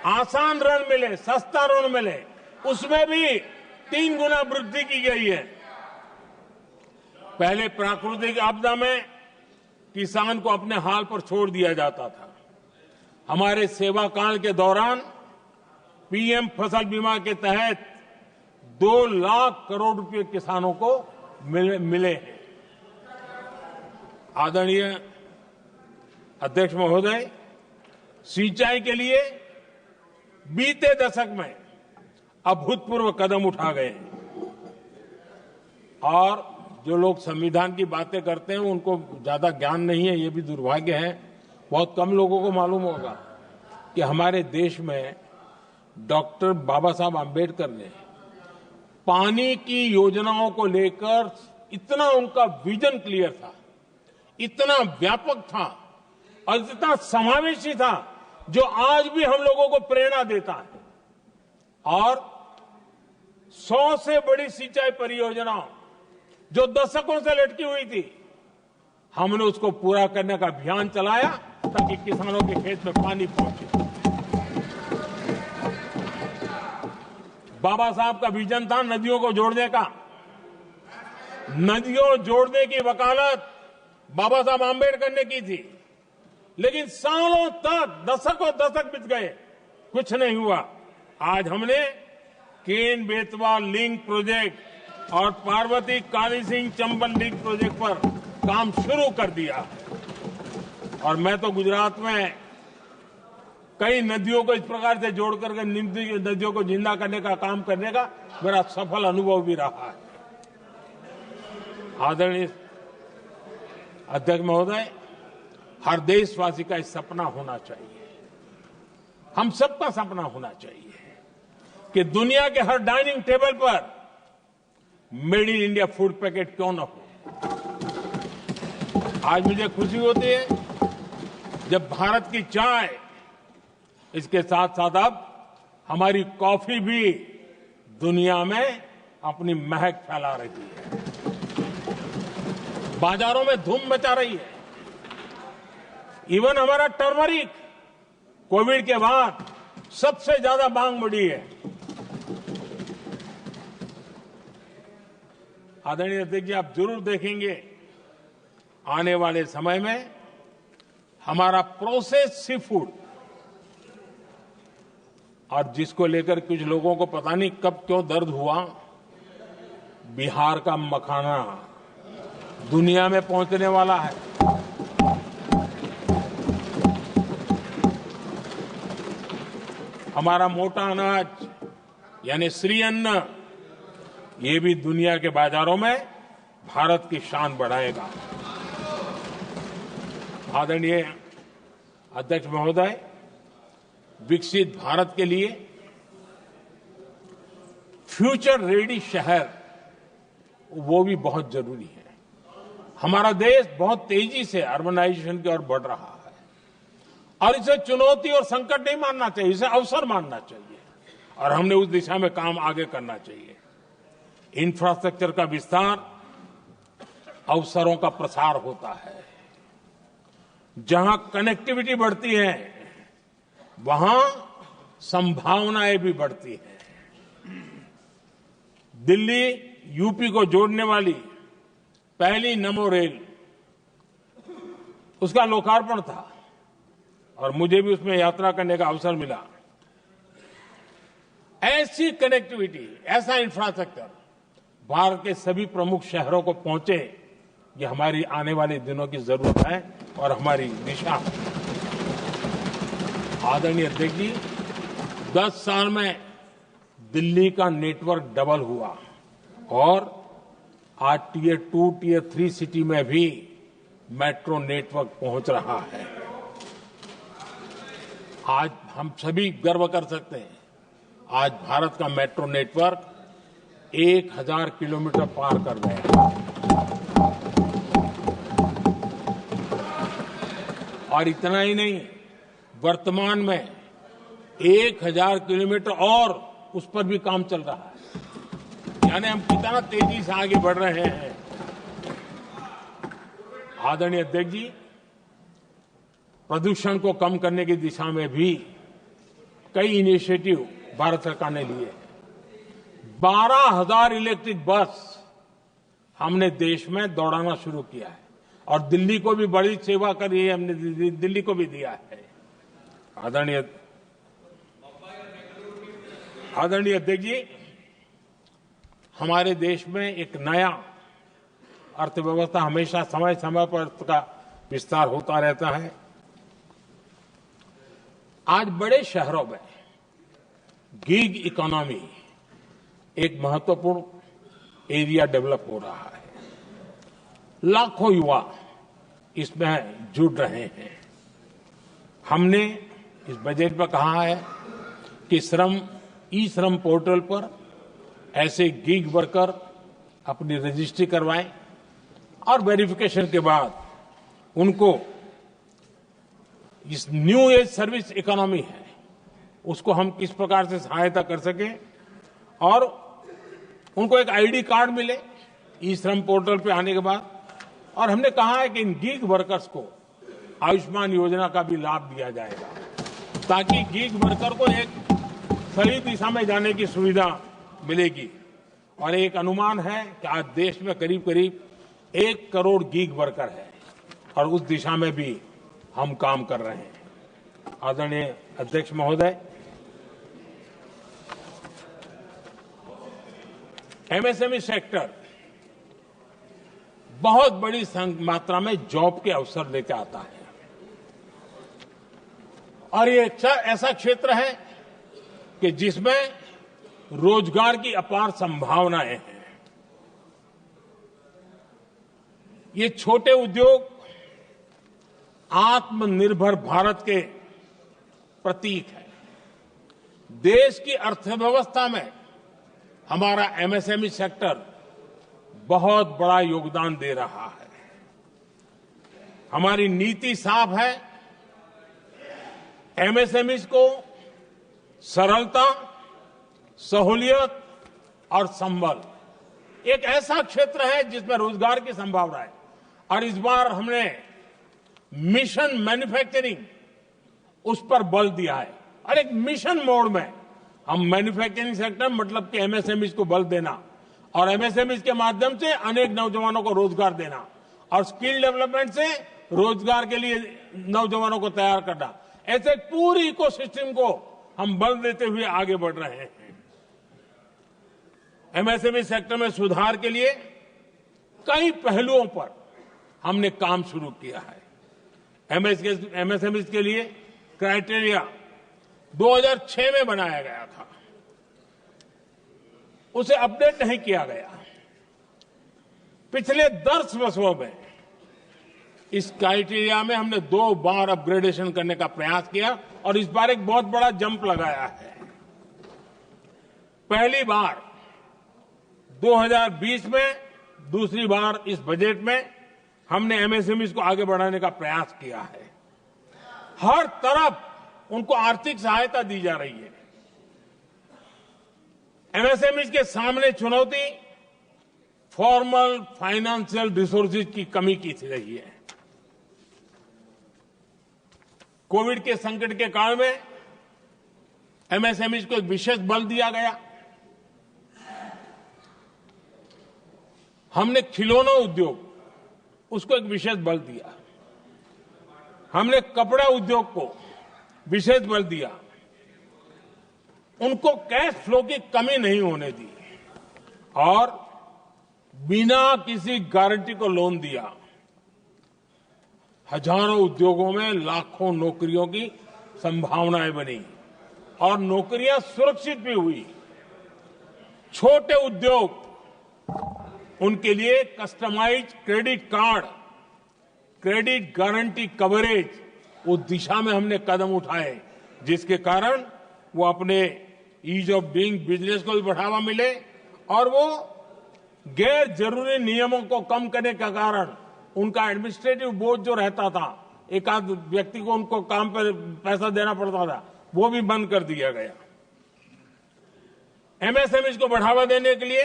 B: आसान ऋण मिले, सस्ता ऋण मिले, उसमें भी 3 गुना वृद्धि की गई है। पहले प्राकृतिक आपदा में किसान को अपने हाल पर छोड़ दिया जाता था। हमारे सेवा काल के दौरान पीएम फसल बीमा के तहत 2 लाख करोड़ रुपए किसानों को मिले हैं। आदरणीय अध्यक्ष महोदय, सिंचाई के लिए बीते दशक में अभूतपूर्व कदम उठा गए और जो लोग संविधान की बातें करते हैं उनको ज्यादा ज्ञान नहीं है, ये भी दुर्भाग्य है। बहुत कम लोगों को मालूम होगा कि हमारे देश में डॉक्टर बाबा साहब आम्बेडकर ने पानी की योजनाओं को लेकर इतना उनका विजन क्लियर था, इतना व्यापक था और इतना समावेशी था, जो आज भी हम लोगों को प्रेरणा देता है। और 100 से बड़ी सिंचाई परियोजना जो दशकों से लटकी हुई थी, हमने उसको पूरा करने का अभियान चलाया ताकि किसानों के खेत में पानी पहुंचे। बाबा साहब का विजन था नदियों को जोड़ने का। नदियों जोड़ने की वकालत बाबा साहब आम्बेडकर ने की थी, लेकिन सालों तक, दशकों दशक बीत गए, कुछ नहीं हुआ। आज हमने केन बेतवा लिंक प्रोजेक्ट और पार्वती काली सिंह चंबल लिंक प्रोजेक्ट पर काम शुरू कर दिया। और मैं तो गुजरात में कई नदियों को इस प्रकार से जोड़ करके नदियों को जिंदा करने का काम करने का मेरा सफल अनुभव भी रहा है। आदरणीय अध्यक्ष महोदय, हर देशवासी का इस सपना होना चाहिए, हम सबका सपना होना चाहिए कि दुनिया के हर डाइनिंग टेबल पर made in India food packet क्यों न हो। आज मुझे खुशी होती है जब भारत की चाय, इसके साथ साथ अब हमारी कॉफी भी दुनिया में अपनी महक फैला रही है, बाजारों में धूम मचा रही है। इवन हमारा टर्मरिक कोविड के बाद सबसे ज्यादा मांग बढ़ी है। आदरणीय अध्यक्ष जी, आप जरूर देखेंगे आने वाले समय में हमारा प्रोसेस सी फूड, और जिसको लेकर कुछ लोगों को पता नहीं कब क्यों दर्द हुआ, बिहार का मखाना दुनिया में पहुंचने वाला है। हमारा मोटा अनाज यानी श्री अन्न, ये भी दुनिया के बाजारों में भारत की शान बढ़ाएगा। आदरणीय अध्यक्ष महोदय, विकसित भारत के लिए फ्यूचर रेडी शहर वो भी बहुत जरूरी है। हमारा देश बहुत तेजी से अर्बनाइजेशन की ओर बढ़ रहा है और इसे चुनौती और संकट नहीं मानना चाहिए, इसे अवसर मानना चाहिए और हमने उस दिशा में काम आगे करना चाहिए। इंफ्रास्ट्रक्चर का विस्तार अवसरों का प्रसार होता है। जहां कनेक्टिविटी बढ़ती है वहां संभावनाएं भी बढ़ती हैं। दिल्ली यूपी को जोड़ने वाली पहली नमो रेल, उसका लोकार्पण था और मुझे भी उसमें यात्रा करने का अवसर मिला। ऐसी कनेक्टिविटी, ऐसा इंफ्रास्ट्रक्चर भारत के सभी प्रमुख शहरों को पहुंचे, ये हमारी आने वाले दिनों की जरूरत है और हमारी दिशा है। आदरणीय अध्यक्ष जी, 10 साल में दिल्ली का नेटवर्क डबल हुआ और आज टियर 2, टियर 3 सिटी में भी मेट्रो नेटवर्क पहुंच रहा है। आज हम सभी गर्व कर सकते हैं, आज भारत का मेट्रो नेटवर्क 1000 किलोमीटर पार कर गया और इतना ही नहीं, वर्तमान में 1000 किलोमीटर और उस पर भी काम चल रहा है। यानी हम कितना तेजी से आगे बढ़ रहे हैं। आदरणीय अध्यक्ष जी, प्रदूषण को कम करने की दिशा में भी कई इनिशिएटिव भारत सरकार ने लिए। 12,000 इलेक्ट्रिक बस हमने देश में दौड़ाना शुरू किया है और दिल्ली को भी बड़ी सेवा करी है, हमने दिल्ली को भी दिया है। आदरणीय अध्यक्ष जी, हमारे देश में एक नया अर्थव्यवस्था हमेशा समय समय पर का विस्तार होता रहता है। आज बड़े शहरों में गिग इकोनॉमी एक महत्वपूर्ण एरिया डेवलप हो रहा है। लाखों युवा इसमें जुड़ रहे हैं। हमने इस बजट में कहा है कि ई श्रम पोर्टल पर ऐसे गिग वर्कर अपनी रजिस्ट्री करवाएं और वेरिफिकेशन के बाद उनको इस न्यू एज सर्विस इकोनॉमी है उसको हम किस प्रकार से सहायता कर सकें और उनको एक आईडी कार्ड मिले ई श्रम पोर्टल पे आने के बाद। और हमने कहा है कि इन गिग वर्कर्स को आयुष्मान योजना का भी लाभ दिया जाएगा ताकि गिग वर्कर को एक सही दिशा में जाने की सुविधा मिलेगी। और एक अनुमान है कि आज देश में करीब करीब 1 करोड़ गिग वर्कर है और उस दिशा में भी हम काम कर रहे हैं। आदरणीय अध्यक्ष महोदय, एमएसएमई सेक्टर बहुत बड़ी मात्रा में जॉब के अवसर लेकर आता है और ये ऐसा क्षेत्र है कि जिसमें रोजगार की अपार संभावनाएं हैं। ये छोटे उद्योग आत्मनिर्भर भारत के प्रतीक है। देश की अर्थव्यवस्था में हमारा एमएसएमई सेक्टर बहुत बड़ा योगदान दे रहा है। हमारी नीति साफ है, एमएसएमईज को सरलता, सहूलियत और संबल, एक ऐसा क्षेत्र है जिसमें रोजगार की संभावना है। और इस बार हमने मिशन मैन्युफैक्चरिंग उस पर बल दिया है और एक मिशन मोड में हम मैन्युफैक्चरिंग सेक्टर मतलब कि एमएसएमईज को बल देना और एमएसएमईज के माध्यम से अनेक नौजवानों को रोजगार देना और स्किल डेवलपमेंट से रोजगार के लिए नौजवानों को तैयार करना, ऐसे पूरी इकोसिस्टम को हम बल देते हुए आगे बढ़ रहे हैं। एमएसएमई सेक्टर में सुधार के लिए कई पहलुओं पर हमने काम शुरू किया है। एमएसएमई के लिए क्राइटेरिया 2006 में बनाया गया था, उसे अपडेट नहीं किया गया। पिछले 10 वर्षों में इस क्राइटेरिया में हमने 2 बार अपग्रेडेशन करने का प्रयास किया और इस बार एक बहुत बड़ा जंप लगाया है। पहली बार 2020 में, दूसरी बार इस बजट में हमने एमएसएमई को आगे बढ़ाने का प्रयास किया है। हर तरफ उनको आर्थिक सहायता दी जा रही है। एमएसएमई के सामने चुनौती फॉर्मल फाइनेंशियल रिसोर्सेज की कमी की रही है। कोविड के संकट के काल में एमएसएमई को एक विशेष बल दिया गया। हमने खिलौना उद्योग उसको एक विशेष बल दिया। हमने कपड़ा उद्योग को विशेष बल दिया। उनको कैश फ्लो की कमी नहीं होने दी और बिना किसी गारंटी को लोन दिया। हजारों उद्योगों में लाखों नौकरियों की संभावनाएं बनी और नौकरियां सुरक्षित भी हुई। छोटे उद्योग, उनके लिए customise credit card, credit guarantee coverage, उस दिशा में हमने कदम उठाए जिसके कारण वो अपने ईज ऑफ डूइंग बिजनेस को भी बढ़ावा मिले और वो गैर जरूरी नियमों को कम करने के कारण उनका एडमिनिस्ट्रेटिव बोझ जो रहता था, एक आध व्यक्ति को उनको काम पर पैसा देना पड़ता था, वो भी बंद कर दिया गया। एमएसएमई को बढ़ावा देने के लिए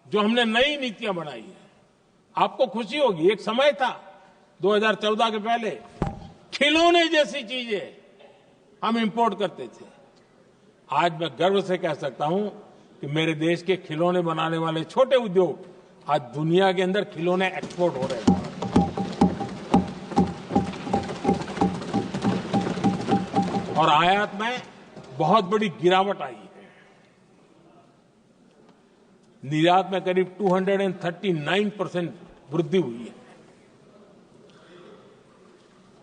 B: जो हमने नई नीतियां बनाई है, आपको खुशी होगी, एक समय था 2014 के पहले खिलौने जैसी चीजें हम इंपोर्ट करते थे। आज मैं गर्व से कह सकता हूं कि मेरे देश के खिलौने बनाने वाले छोटे उद्योग आज दुनिया के अंदर खिलौने एक्सपोर्ट हो रहे हैं। और आयात में बहुत बड़ी गिरावट आई है। निर्यात में करीब 239% वृद्धि हुई है।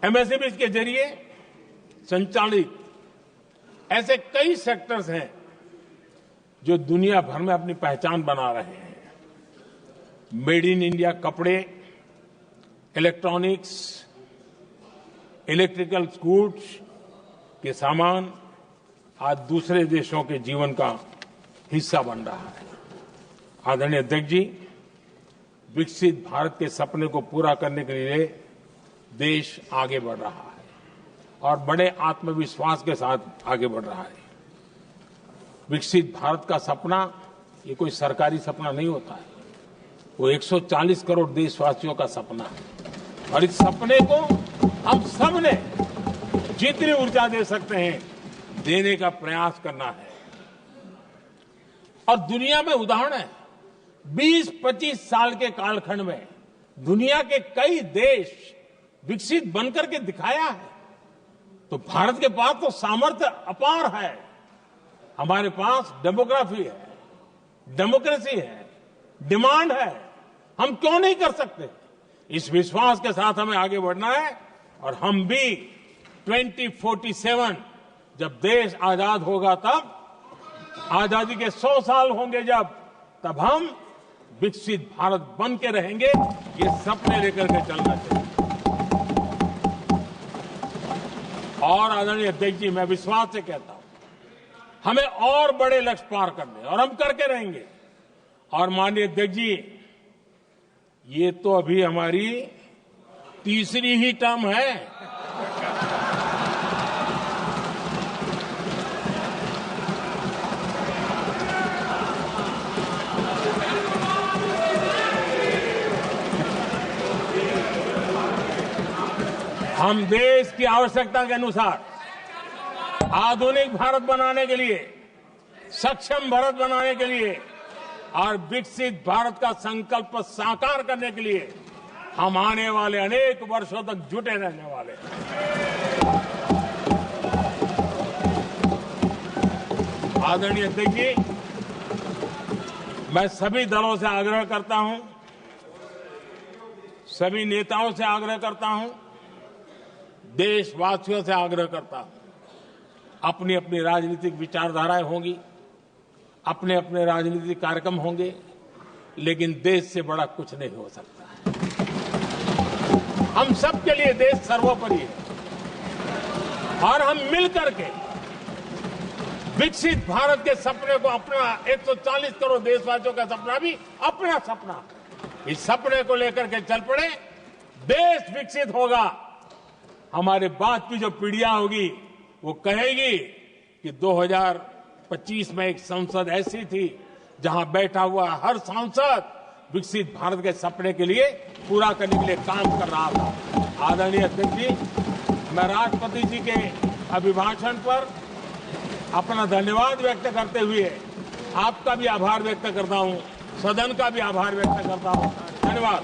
B: एमएसएमई के जरिए संचालित ऐसे कई सेक्टर्स हैं जो दुनिया भर में अपनी पहचान बना रहे हैं। मेड इन इंडिया कपड़े, इलेक्ट्रॉनिक्स, इलेक्ट्रिकल गुड्स के सामान आज दूसरे देशों के जीवन का हिस्सा बन रहा है। आदरणीय अध्यक्ष जी, विकसित भारत के सपने को पूरा करने के लिए देश आगे बढ़ रहा है और बड़े आत्मविश्वास के साथ आगे बढ़ रहा है। विकसित भारत का सपना ये कोई सरकारी सपना नहीं होता है, वो 140 करोड़ देशवासियों का सपना है और इस सपने को हम सब ने जितनी ऊर्जा दे सकते हैं देने का प्रयास करना है। और दुनिया में उदाहरण है, 20-25 साल के कालखंड में दुनिया के कई देश विकसित बनकर के दिखाया है। तो भारत के पास तो सामर्थ्य अपार है। हमारे पास डेमोग्राफी है, डेमोक्रेसी है, डिमांड है, हम क्यों नहीं कर सकते? इस विश्वास के साथ हमें आगे बढ़ना है और हम भी 2047 जब देश आजाद होगा, तब आजादी के 100 साल होंगे तब हम विकसित भारत बन के रहेंगे। ये सपने लेकर के चलना चाहिए। और आदरणीय अध्यक्ष जी, मैं विश्वास से कहता हूं हमें और बड़े लक्ष्य पार करने और हम करके रहेंगे। और माननीय अध्यक्ष जी, ये तो अभी हमारी तीसरी ही टर्म है। हम देश की आवश्यकता के अनुसार आधुनिक भारत बनाने के लिए, सक्षम भारत बनाने के लिए और विकसित भारत का संकल्प साकार करने के लिए हम आने वाले अनेक वर्षों तक जुटे रहने वाले हैं। आदरणीय अध्यक्ष जी, मैं सभी दलों से आग्रह करता हूं, सभी नेताओं से आग्रह करता हूं, देशवासियों से आग्रह करता हूं, अपनी अपनी राजनीतिक विचारधाराएं होंगी, अपने अपने राजनीतिक कार्यक्रम होंगे, लेकिन देश से बड़ा कुछ नहीं हो सकता। हम सबके लिए देश सर्वोपरि है और हम मिलकर के विकसित भारत के सपने को, अपना 140 करोड़ देशवासियों का सपना भी अपना सपना, इस सपने को लेकर के चल पड़े। देश विकसित होगा, हमारे बाद की जो पीढ़ियां होगी वो कहेगी कि 2025 में एक संसद ऐसी थी जहां बैठा हुआ हर सांसद विकसित भारत के सपने के लिए पूरा करने के लिए काम कर रहा था। आदरणीय अध्यक्ष जी, मैं राष्ट्रपति जी के अभिभाषण पर अपना धन्यवाद व्यक्त करते हुए आपका भी आभार व्यक्त करता हूं, सदन का भी आभार व्यक्त करता हूं। धन्यवाद।